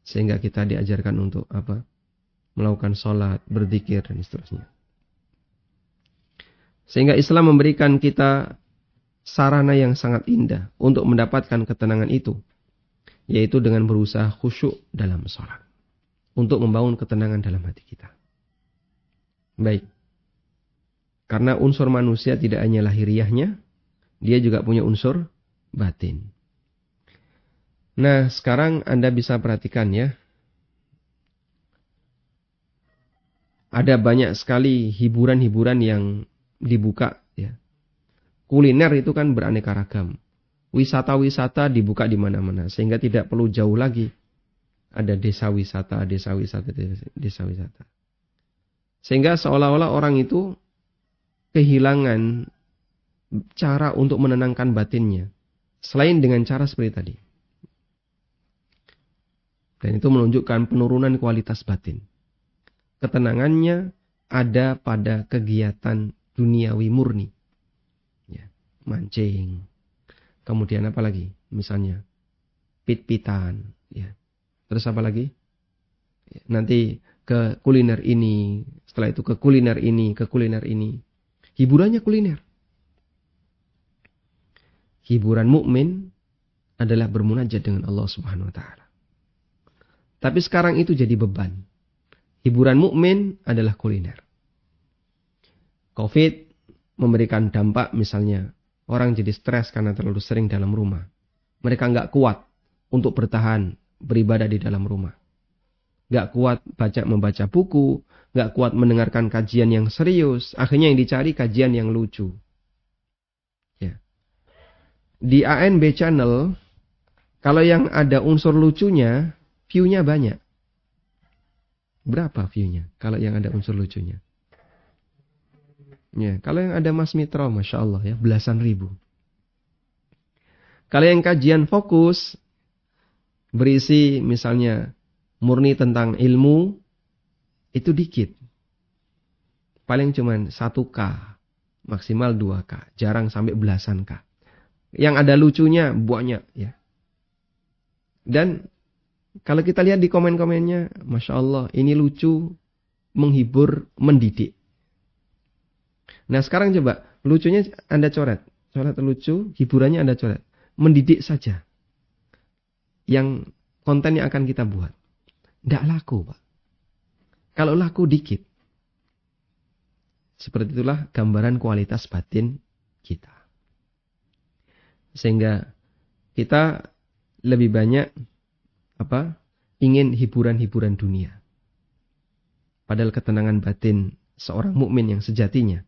Sehingga kita diajarkan untuk apa? Melakukan sholat, berzikir, dan seterusnya. Sehingga Islam memberikan kita sarana yang sangat indah untuk mendapatkan ketenangan itu. Yaitu dengan berusaha khusyuk dalam sholat. Untuk membangun ketenangan dalam hati kita. Baik. Karena unsur manusia tidak hanya lahiriahnya, dia juga punya unsur batin. Nah, sekarang Anda bisa perhatikan ya. Ada banyak sekali hiburan-hiburan yang dibuka ya. Kuliner itu kan beraneka ragam. Wisata-wisata dibuka di mana-mana sehingga tidak perlu jauh lagi. Ada desa wisata. Sehingga seolah-olah orang itu kehilangan cara untuk menenangkan batinnya selain dengan cara seperti tadi. Dan itu menunjukkan penurunan kualitas batin. Ketenangannya ada pada kegiatan duniawi murni. Ya, mancing. Kemudian apa lagi? Misalnya pit-pitan. Ya. Terus apa lagi? Ya, nanti ke kuliner ini. Setelah itu ke kuliner ini. Ke kuliner ini. Hiburannya kuliner. Hiburan mukmin adalah bermunajat dengan Allah Subhanahu wa taala. Tapi sekarang itu jadi beban. Hiburan mukmin adalah kuliner. Covid memberikan dampak misalnya orang jadi stres karena terlalu sering dalam rumah. Mereka nggak kuat untuk bertahan beribadah di dalam rumah. Nggak kuat membaca buku, nggak kuat mendengarkan kajian yang serius. Akhirnya yang dicari kajian yang lucu. Ya. Di ANB Channel, kalau yang ada unsur lucunya, view-nya banyak. Berapa view-nya kalau yang ada unsur lucunya? Ya, kalau yang ada Mas Mitra, Masya Allah ya, belasan ribu. Kalau yang kajian fokus, berisi misalnya murni tentang ilmu, itu dikit. Paling cuma 1K, maksimal 2K, jarang sampai belasan K. Yang ada lucunya banyak ya. Dan kalau kita lihat di komen-komennya, Masya Allah, ini lucu, menghibur, mendidik. Nah sekarang coba, lucunya Anda coret. Coret lucu, hiburannya Anda coret. Mendidik saja. Yang konten yang akan kita buat. Tidak laku, Pak. Kalau laku dikit. Seperti itulah gambaran kualitas batin kita. Sehingga kita lebih banyak ingin hiburan-hiburan dunia. Padahal ketenangan batin seorang mukmin yang sejatinya,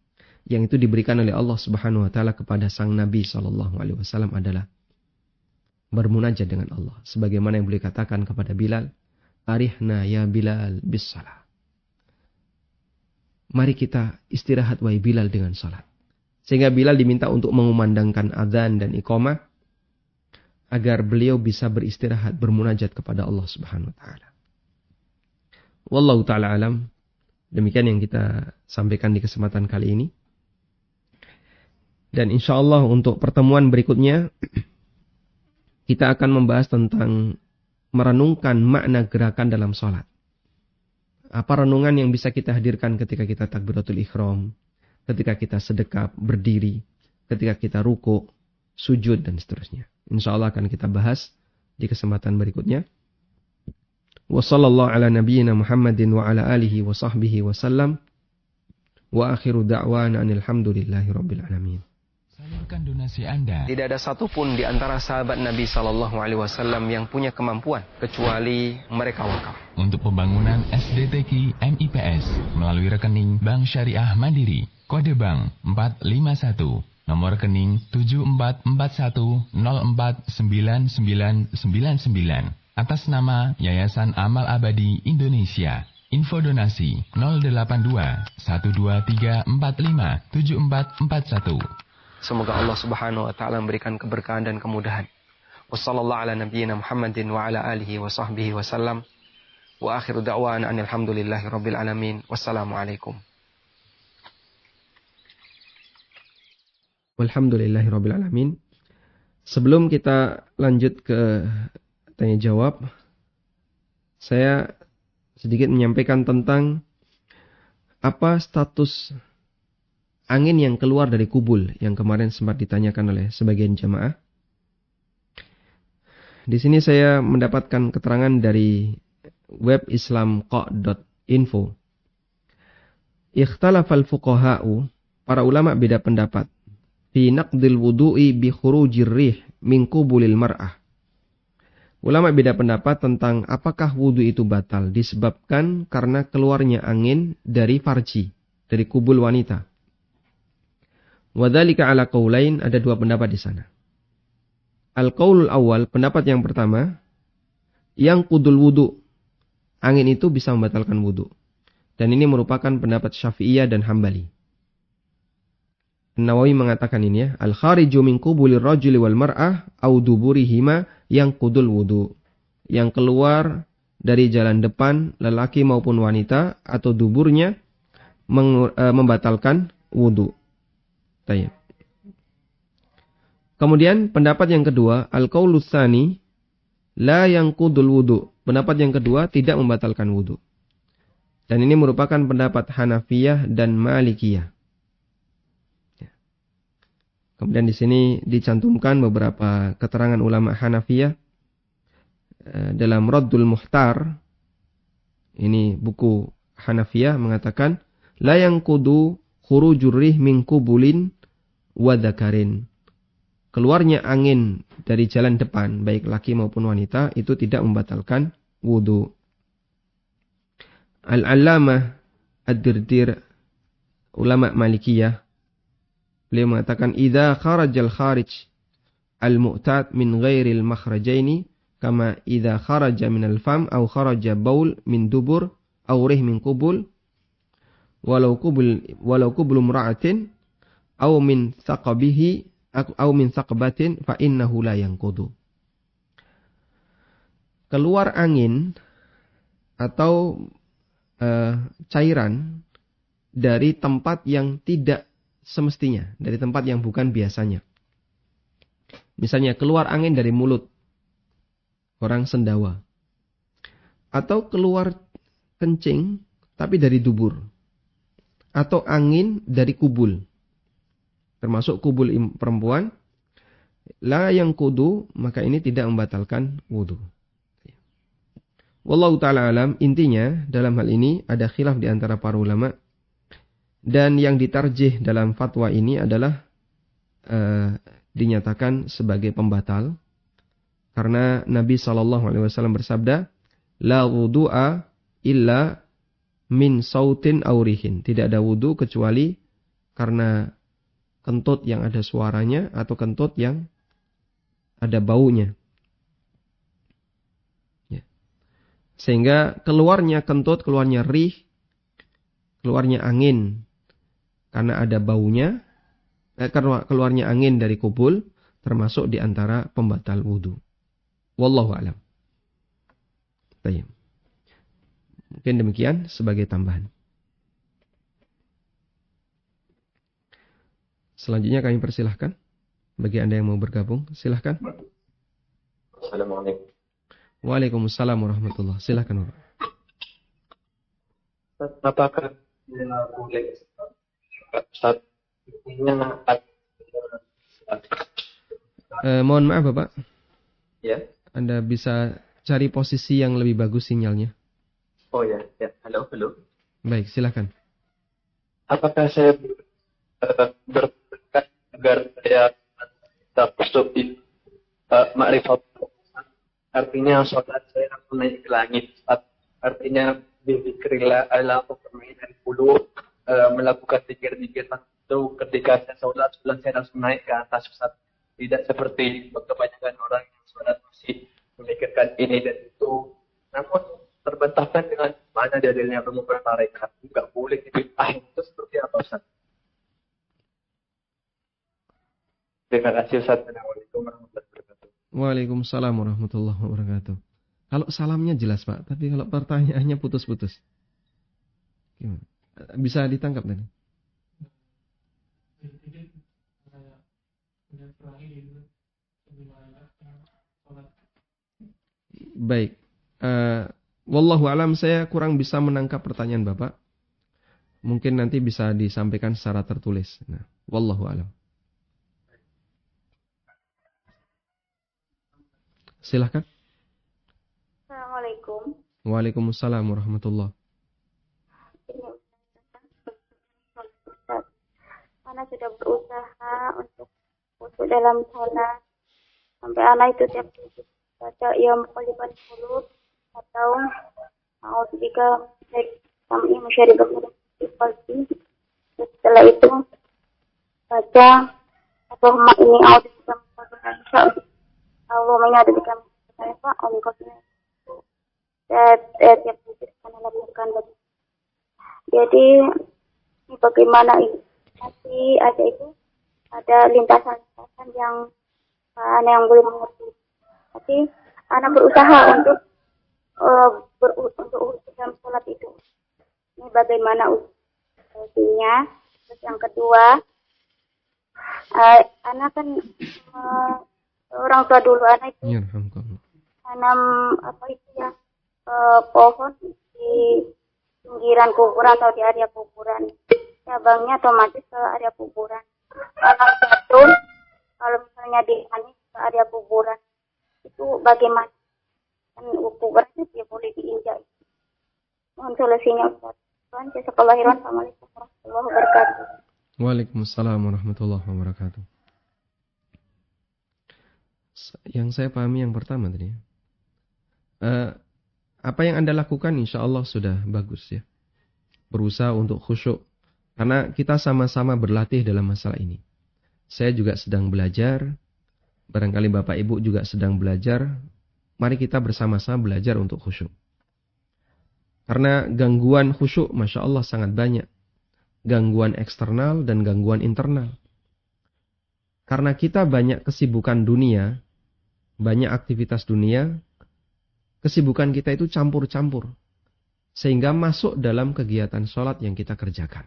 yang itu diberikan oleh Allah Subhanahu wa taala kepada sang Nabi sallallahu alaihi wasallam adalah bermunajat dengan Allah. Sebagaimana yang beliau katakan kepada Bilal, "Arihna ya Bilal bis salah." Mari kita istirahat wahai Bilal dengan salat. Sehingga Bilal diminta untuk mengumandangkan adzan dan iqamah agar beliau bisa beristirahat, bermunajat kepada Allah Subhanahu wa taala. Wallahu taala alam. Demikian yang kita sampaikan di kesempatan kali ini. Dan insyaallah untuk pertemuan berikutnya kita akan membahas tentang merenungkan makna gerakan dalam salat. Apa renungan yang bisa kita hadirkan ketika kita takbiratul ihram, ketika kita sedekap, berdiri, ketika kita ruku, sujud, dan seterusnya. InsyaAllah akan kita bahas di kesempatan berikutnya. Wa sallallahu ala nabiyyina Muhammadin wa ala alihi wa sahbihi wa sallam. Wa akhiru da'wana anil hamdulillahi rabbil alamin. Salurkan donasi Anda. Tidak ada satupun di antara sahabat Nabi SAW yang punya kemampuan kecuali mereka wakaf Untuk pembangunan SDTQ MIPS melalui rekening Bank Syariah Mandiri, kode bank 451, nomor rekening 7441049999 atas nama Yayasan Amal Abadi Indonesia. Info donasi 082 12345 7441. Semoga Allah Subhanahu wa taala memberikan keberkahan dan kemudahan. Wassallallahu ala nabiyyina Muhammadin wa ala alihi wa sahbihi wa sallam. Wa akhiru da'wana anil hamdulillahi rabbil alamin. Wassalamualaikum. Walhamdulillahi rabbil alamin. Sebelum kita lanjut ke tanya jawab, saya sedikit menyampaikan tentang apa status angin yang keluar dari kubul yang kemarin sempat ditanyakan oleh sebagian jamaah. Di sini saya mendapatkan keterangan dari web islamqa.info. Ikhtalafal fuqaha'u, para ulama beda pendapat, fi naqdil wudu'i bi khurujir rih min qubulil mar'ah. Ulama beda pendapat tentang apakah wudu itu batal disebabkan karena keluarnya angin dari farji, dari kubul wanita. Wadzalika ala qaulain, ada dua pendapat di sana. Al-qaulul awal, pendapat yang pertama, yang qudul wudu, angin itu bisa membatalkan wudu. Dan ini merupakan pendapat Syafi'iyah dan Hambali. Nawawi mengatakan ini ya, al-khariju min qubulir rajuli wal mar'ah au duburihima yang qudul wudu. Yang keluar dari jalan depan lelaki maupun wanita atau duburnya membatalkan wudu. Tayyib. Kemudian pendapat yang kedua, al-qaulus tsani la yanqudul wudu. Pendapat yang kedua tidak membatalkan wudu. Dan ini merupakan pendapat Hanafiyah dan Malikiyah. Kemudian di sini dicantumkan beberapa keterangan ulama Hanafiyah dalam Raddul Muhtar. Ini buku Hanafiyah mengatakan la yanqudu khurujur rih min qubulin wa dzakarin. Keluarnya angin dari jalan depan baik laki maupun wanita itu tidak membatalkan wudu. Al-Allamah Ad-Dirdir, ulama Malikiyah, beliau mengatakan idza kharajal kharij al-mu'tad min ghairil makhrajaini kama idza kharaja min al-fam aw kharaja baul min dubur aw rih min qubul walau qubul imra'atin aw min thaqabihi aw min thaqbatin fa innahu la yanqudu. Keluar angin atau cairan dari tempat yang tidak semestinya, dari tempat yang bukan biasanya. Misalnya keluar angin dari mulut orang sendawa, atau keluar kencing tapi dari dubur, atau angin dari kubul, termasuk kubul perempuan, la yang kudu, maka ini tidak membatalkan wudu. Wallahu ta'ala alam, intinya dalam hal ini ada khilaf di antara para ulama, dan yang ditarjih dalam fatwa ini adalah dinyatakan sebagai pembatal, karena Nabi SAW bersabda, la wudu'a illa min sautin aurihin. Tidak ada wudu kecuali karena kentut yang ada suaranya atau kentut yang ada baunya. Sehingga keluarnya kentut, keluarnya rih, keluarnya angin. Karena ada baunya, keluarnya angin dari kubul, termasuk di antara pembatal wudu. Wallahu a'lam. Baik. Mungkin demikian sebagai tambahan. Selanjutnya kami persilahkan. Bagi Anda yang mau bergabung, silahkan. Assalamualaikum. Waalaikumsalam warahmatullahi wabarakatuh. Silahkan Bapak. Apakah boleh satunya Mohon maaf Bapak, ya? Anda bisa cari posisi yang lebih bagus sinyalnya. Oh ya, ya. Halo. Baik, silahkan. Apakah saya berdekat agar saya masuk di makrifat? Artinya sholat saya langsung naik ke langit. Artinya berzikrillah ala permain dari bulu, melakukan zikir-zikir itu ketika saya sholat saya langsung naik ke atas Ustaz. Tidak seperti kebanyakan orang yang sholat masih memikirkan ini dan itu. Namun terbantahkan dengan mana dalilnya mengumpulkan tarekat. Enggak boleh dibid'ahin. Itu seperti apa Ustaz? Terima kasih Ustaz. Assalamualaikum warahmatullahi wabarakatuh. Waalaikumsalam warahmatullahi wabarakatuh. Kalau salamnya jelas Pak, tapi kalau pertanyaannya putus-putus. Gimana? Bisa ditangkap tadi? Baik. Wallahu alam, saya kurang bisa menangkap pertanyaan Bapak. Mungkin nanti bisa disampaikan secara tertulis. Nah, wallahu alam. Silahkan. Assalamualaikum. Waalaikumsalam warahmatullahi. Anak sudah berusaha untuk khusyuk dalam sholat. Sampai anak itu tiap baca ya muqallibal qulub atau a'udzubika dari sam'i musyaribah qalbi. Setelah itu baca Allahumma inni a'udzubika min syarri Allahumma ada di kami saya Pak Om Kosnya tiap hari akan lakukan begitu. Jadi ini bagaimana ini masih ada itu ada lintasan yang anak yang belum mengerti. Tapi anak berusaha untuk untuk dalam sholat itu. Ini bagaimana usianya. Terus yang kedua, anak kan orang tua dulu anak itu tanam apa itu ya pohon di pinggiran kuburan atau di area kuburan. Cabangnya otomatis ke area kuburan. Anak jatuh kalau misalnya dipanik ke area kuburan itu bagaimana? Kan kuburannya dia boleh diinjak. Mohon solusinya Ustaz. Assalamualaikum warahmatullahi wabarakatuh. Waalaikumsalam warahmatullahi wabarakatuh. Yang saya pahami yang pertama tadi. Apa yang Anda lakukan insya Allah sudah bagus ya. Berusaha untuk khusyuk. Karena kita sama-sama berlatih dalam masalah ini. Saya juga sedang belajar. Barangkali Bapak Ibu juga sedang belajar. Mari kita bersama-sama belajar untuk khusyuk. Karena gangguan khusyuk Masya Allah sangat banyak. Gangguan eksternal dan gangguan internal. Karena kita banyak kesibukan dunia, banyak aktivitas dunia, kesibukan kita itu campur-campur. Sehingga masuk dalam kegiatan sholat yang kita kerjakan.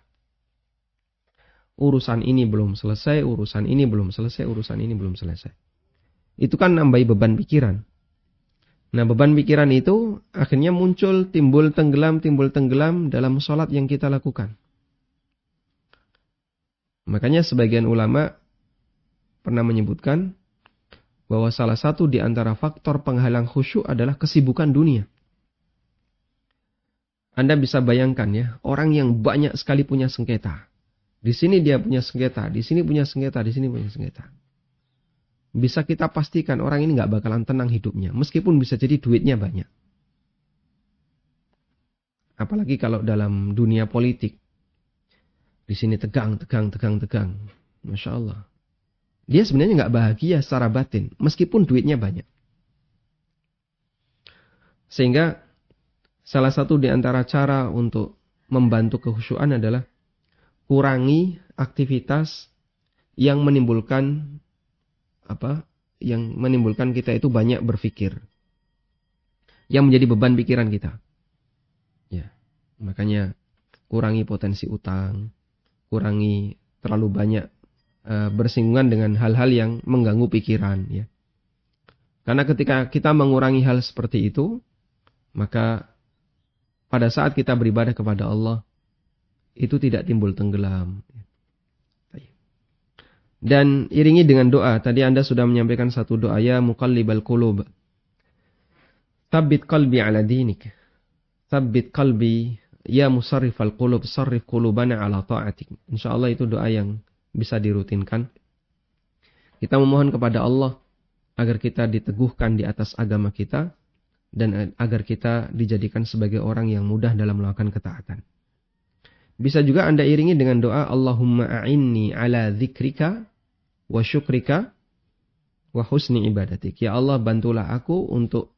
Urusan ini belum selesai, urusan ini belum selesai, urusan ini belum selesai. Itu kan nambahi beban pikiran. Nah beban pikiran itu akhirnya muncul, timbul tenggelam dalam sholat yang kita lakukan. Makanya sebagian ulama pernah menyebutkan bahwa salah satu di antara faktor penghalang khusyuk adalah kesibukan dunia. Anda bisa bayangkan ya, orang yang banyak sekali punya sengketa. Di sini dia punya sengketa, di sini punya sengketa, di sini punya sengketa. Bisa kita pastikan orang ini nggak bakalan tenang hidupnya, meskipun bisa jadi duitnya banyak. Apalagi kalau dalam dunia politik. Di sini tegang. Masya Allah. Dia sebenarnya nggak bahagia secara batin, meskipun duitnya banyak. Sehingga salah satu di antara cara untuk membantu kekhusyuan adalah kurangi aktivitas yang menimbulkan yang menimbulkan kita itu banyak berpikir, yang menjadi beban pikiran kita. Ya, makanya kurangi potensi utang, kurangi terlalu banyak bersinggungan dengan hal-hal yang mengganggu pikiran. Ya, karena ketika kita mengurangi hal seperti itu, maka pada saat kita beribadah kepada Allah itu tidak timbul tenggelam. Dan iringi dengan doa. Tadi Anda sudah menyampaikan satu doa, ya muqallibal qulub, tsabbit qalbi ala dinik. Tsabbit qalbi ya musarrifal qulub, sarrif qulubana ala ta'atik. Insyaallah itu doa yang bisa dirutinkan. Kita memohon kepada Allah agar kita diteguhkan di atas agama kita dan agar kita dijadikan sebagai orang yang mudah dalam melakukan ketaatan. Bisa juga Anda iringi dengan doa, Allahumma a'inni ala dzikrika wa syukrika wa husni ibadatik. Ya Allah, bantulah aku untuk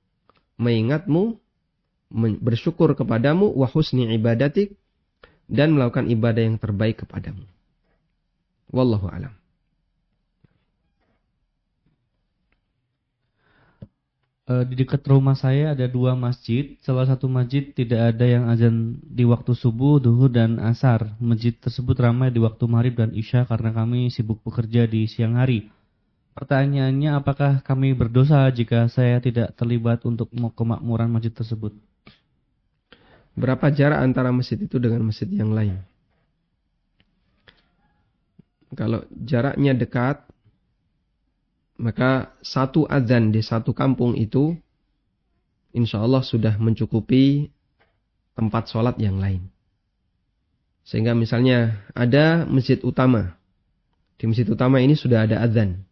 mengingatmu, bersyukur kepadamu, wa husni ibadatik, dan melakukan ibadah yang terbaik kepadamu. Wallahu a'lam. Di dekat rumah saya ada 2 masjid. Salah satu masjid tidak ada yang azan di waktu subuh, duhur, dan asar. Masjid tersebut ramai di waktu maghrib dan isya karena kami sibuk bekerja di siang hari. Pertanyaannya, apakah kami berdosa jika saya tidak terlibat untuk kemakmuran masjid tersebut? Berapa jarak antara masjid itu dengan masjid yang lain? Kalau jaraknya dekat, maka satu azan di satu kampung itu insya Allah sudah mencukupi tempat sholat yang lain. Sehingga misalnya ada masjid utama. Di masjid utama ini sudah ada azan.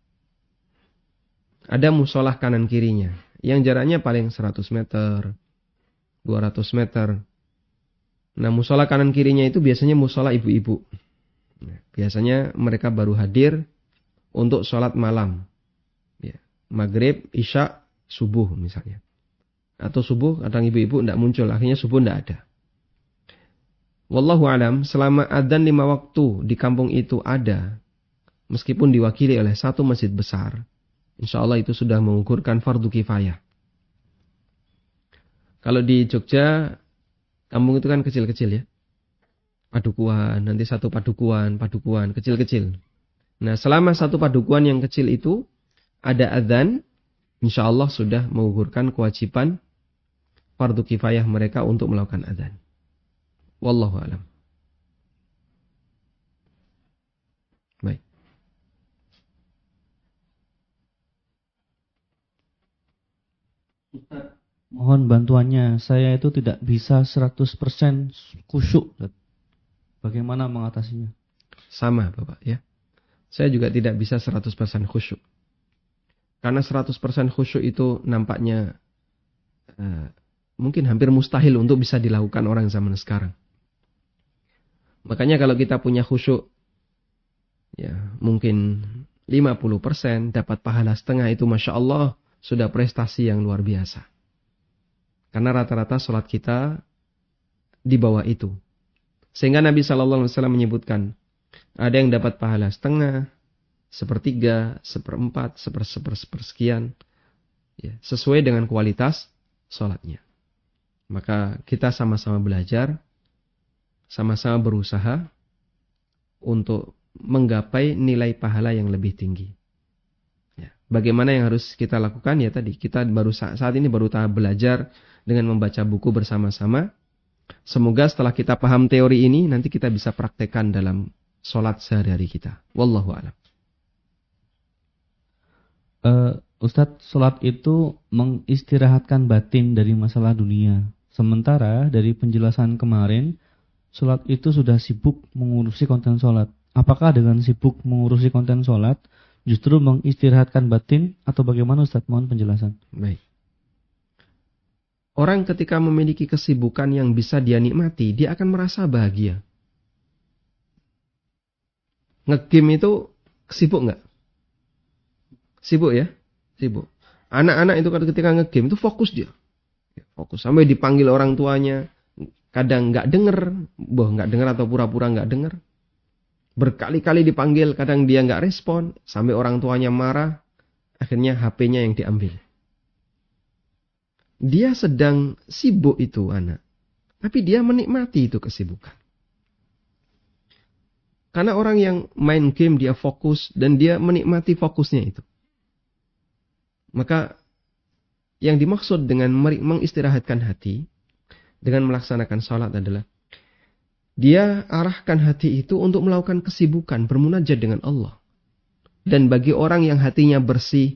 Ada musolah kanan kirinya. Yang jaraknya paling 100 meter, 200 meter. Nah, musolah kanan kirinya itu biasanya musolah ibu-ibu. Biasanya mereka baru hadir untuk sholat malam. Maghrib, isya, subuh misalnya. Atau subuh kadang ibu-ibu tidak muncul, akhirnya subuh tidak ada. Wallahu alam, selama adzan 5 waktu di kampung itu ada, meskipun diwakili oleh satu masjid besar, insya Allah itu sudah mengukurkan fardu kifayah. Kalau di Jogja, kampung itu kan kecil-kecil ya. Padukuan, nanti satu padukuan, kecil-kecil. Nah, selama satu padukuan yang kecil itu ada adzan, insya Allah sudah menggugurkan kewajiban fardu kifayah mereka untuk melakukan adzan. Wallahu a'lam. Baik. Ustaz, mohon bantuannya. Saya itu tidak bisa 100% khusyuk. Bagaimana mengatasinya? Sama Bapak ya. Saya juga tidak bisa 100% khusyuk. Karena 100% khusyuk itu nampaknya mungkin hampir mustahil untuk bisa dilakukan orang zaman sekarang. Makanya kalau kita punya khusyuk, ya mungkin 50%, dapat pahala setengah, itu Masya Allah sudah prestasi yang luar biasa. Karena rata-rata sholat kita di bawah itu. Sehingga Nabi SAW menyebutkan, ada yang dapat pahala setengah, 1/3, 1/4, 1/sekian, ya, sesuai dengan kualitas sholatnya. Maka kita sama-sama belajar, sama-sama berusaha untuk menggapai nilai pahala yang lebih tinggi. Ya, bagaimana yang harus kita lakukan? Ya tadi, kita saat ini baru tahap belajar dengan membaca buku bersama-sama. Semoga setelah kita paham teori ini, nanti kita bisa praktekkan dalam sholat sehari-hari kita. Wallahu a'lam. Ustadz, sholat itu mengistirahatkan batin dari masalah dunia. Sementara dari penjelasan kemarin, sholat itu sudah sibuk mengurusi konten sholat. Apakah dengan sibuk mengurusi konten sholat justru mengistirahatkan batin atau bagaimana Ustadz? Mohon penjelasan. Baik. Orang ketika memiliki kesibukan yang bisa dia nikmati, dia akan merasa bahagia. Nge-game itu sibuk nggak? Sibuk ya? Sibuk. Anak-anak itu ketika nge-game itu fokus dia. Fokus sampai dipanggil orang tuanya, kadang nggak denger, nggak denger atau pura-pura nggak denger. Berkali-kali dipanggil, kadang dia nggak respon, sampai orang tuanya marah, akhirnya HP-nya yang diambil. Dia sedang sibuk itu anak, tapi dia menikmati itu kesibukan. Karena orang yang main game dia fokus dan dia menikmati fokusnya itu. Maka yang dimaksud dengan mengistirahatkan hati dengan melaksanakan sholat adalah dia arahkan hati itu untuk melakukan kesibukan bermunajat dengan Allah. Dan bagi orang yang hatinya bersih,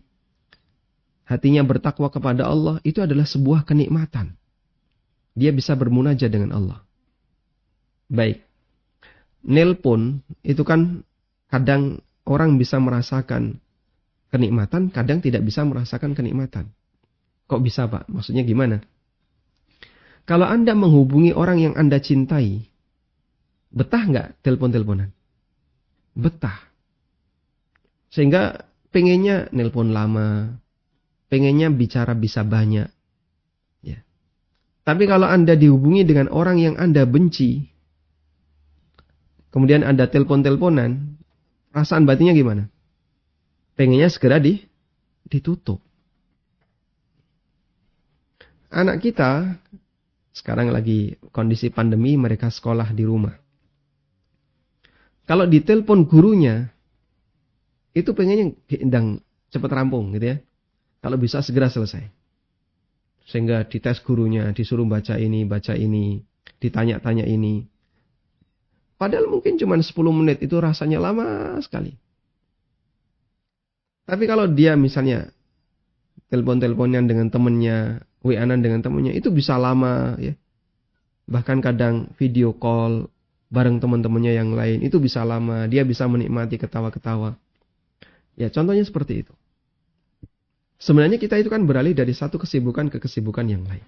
hatinya bertakwa kepada Allah, itu adalah sebuah kenikmatan. Dia bisa bermunajat dengan Allah. Baik. Nelpon itu kan kadang orang bisa merasakan kenikmatan, kadang tidak bisa merasakan kenikmatan. Kok bisa, Pak? Maksudnya gimana? Kalau Anda menghubungi orang yang Anda cintai, betah nggak telepon-teleponan? Betah. Sehingga pengennya nelpon lama, pengennya bicara bisa banyak. Ya. Tapi kalau Anda dihubungi dengan orang yang Anda benci, kemudian Anda telepon-teleponan, perasaan batinnya gimana? Pengennya segera ditutup. Anak kita, sekarang lagi kondisi pandemi, mereka sekolah di rumah. Kalau ditelepon gurunya, itu pengennya gendang cepat rampung gitu ya. Kalau bisa segera selesai. Sehingga dites gurunya, disuruh baca ini, ditanya-tanya ini. Padahal mungkin cuma 10 menit itu rasanya lama sekali. Tapi kalau dia misalnya telepon-teleponan dengan temannya, WA-an dengan temannya, itu bisa lama ya. Bahkan kadang video call bareng teman-temannya yang lain, itu bisa lama. Dia bisa menikmati ketawa-ketawa. Ya contohnya seperti itu. Sebenarnya kita itu kan beralih dari satu kesibukan ke kesibukan yang lain.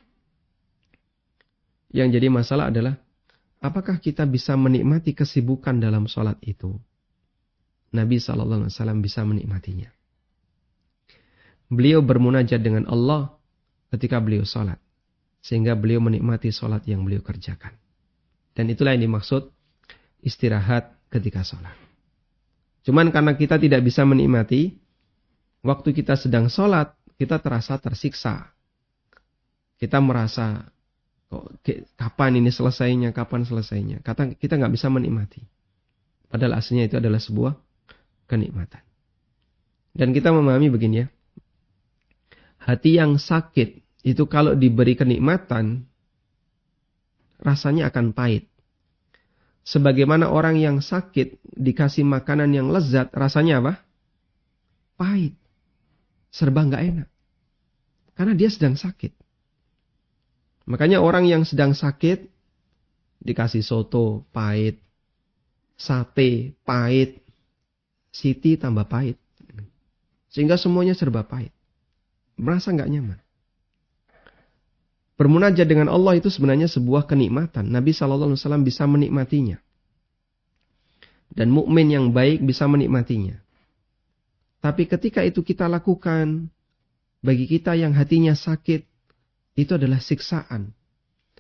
Yang jadi masalah adalah, apakah kita bisa menikmati kesibukan dalam sholat itu? Nabi SAW bisa menikmatinya. Beliau bermunajat dengan Allah ketika beliau sholat. Sehingga beliau menikmati sholat yang beliau kerjakan. Dan itulah yang dimaksud istirahat ketika sholat. Cuman karena kita tidak bisa menikmati, waktu kita sedang sholat, kita terasa tersiksa. Kita merasa, kapan ini selesainya, kapan selesainya. Kita nggak bisa menikmati. Padahal aslinya itu adalah sebuah kenikmatan. Dan kita memahami begini ya. Hati yang sakit, itu kalau diberi kenikmatan, rasanya akan pahit. Sebagaimana orang yang sakit, dikasih makanan yang lezat, rasanya apa? Pahit. Serba nggak enak. Karena dia sedang sakit. Makanya orang yang sedang sakit, dikasih soto, pahit. Sate, pahit. Siti tambah pahit. Sehingga semuanya serba pahit. Merasa nggak nyaman. Bermunajat dengan Allah itu sebenarnya sebuah kenikmatan. Nabi SAW bisa menikmatinya. Dan mukmin yang baik bisa menikmatinya. Tapi ketika itu kita lakukan, bagi kita yang hatinya sakit, itu adalah siksaan.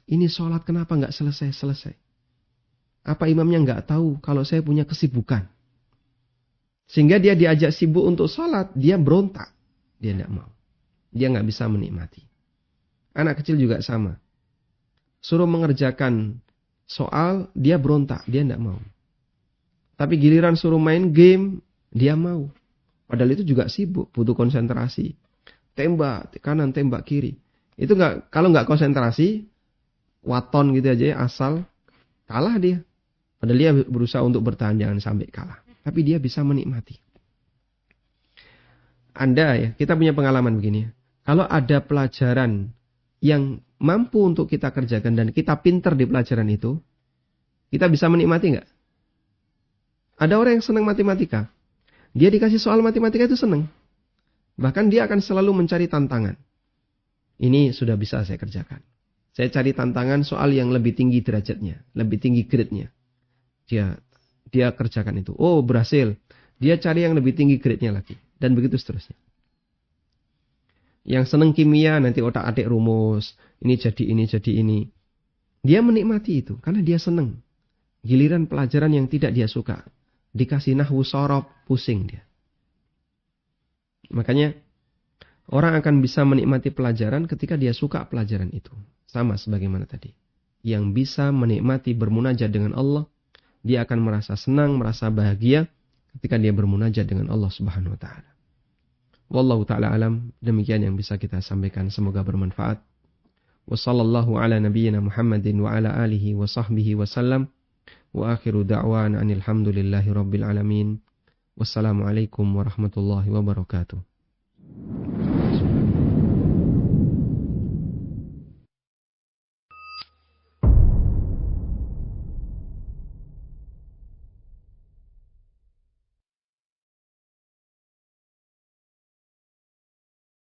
Ini sholat kenapa nggak selesai-selesai? Apa imamnya nggak tahu kalau saya punya kesibukan? Sehingga dia diajak sibuk untuk sholat, dia berontak. Dia tidak mau. Dia nggak bisa menikmati. Anak kecil juga sama. Suruh mengerjakan soal, dia berontak, dia tidak mau. Tapi giliran suruh main game, dia mau. Padahal itu juga sibuk, butuh konsentrasi. Tembak kanan, tembak kiri. Itu kalau nggak konsentrasi, waton gitu aja ya, asal kalah dia. Padahal dia berusaha untuk bertahan, jangan sampai kalah. Tapi dia bisa menikmati. Anda ya, kita punya pengalaman begini ya. Kalau ada pelajaran yang mampu untuk kita kerjakan dan kita pinter di pelajaran itu, kita bisa menikmati nggak? Ada orang yang senang matematika. Dia dikasih soal matematika itu senang. Bahkan dia akan selalu mencari tantangan. Ini sudah bisa saya kerjakan. Saya cari tantangan soal yang lebih tinggi derajatnya, lebih tinggi grade-nya. Dia kerjakan itu. Oh, berhasil. Dia cari yang lebih tinggi grade-nya lagi. Dan begitu seterusnya. Yang seneng kimia nanti otak-atik rumus, ini jadi ini jadi ini. Dia menikmati itu karena dia seneng. Giliran pelajaran yang tidak dia suka, dikasih nahwu sorob, pusing dia. Makanya orang akan bisa menikmati pelajaran ketika dia suka pelajaran itu. Sama sebagaimana tadi. Yang bisa menikmati bermunajat dengan Allah, dia akan merasa senang, merasa bahagia ketika dia bermunajat dengan Allah Subhanahu wa taala. Wallahu taala alam, demikian yang bisa kita sampaikan, semoga bermanfaat. Wassallallahu ala nabiyyina Muhammadin wa ala alihi wa sahbihi wasallam. Wa akhiru da'wana anil hamdulillahi rabbil alamin. Wassalamualaikum warahmatullahi wabarakatuh.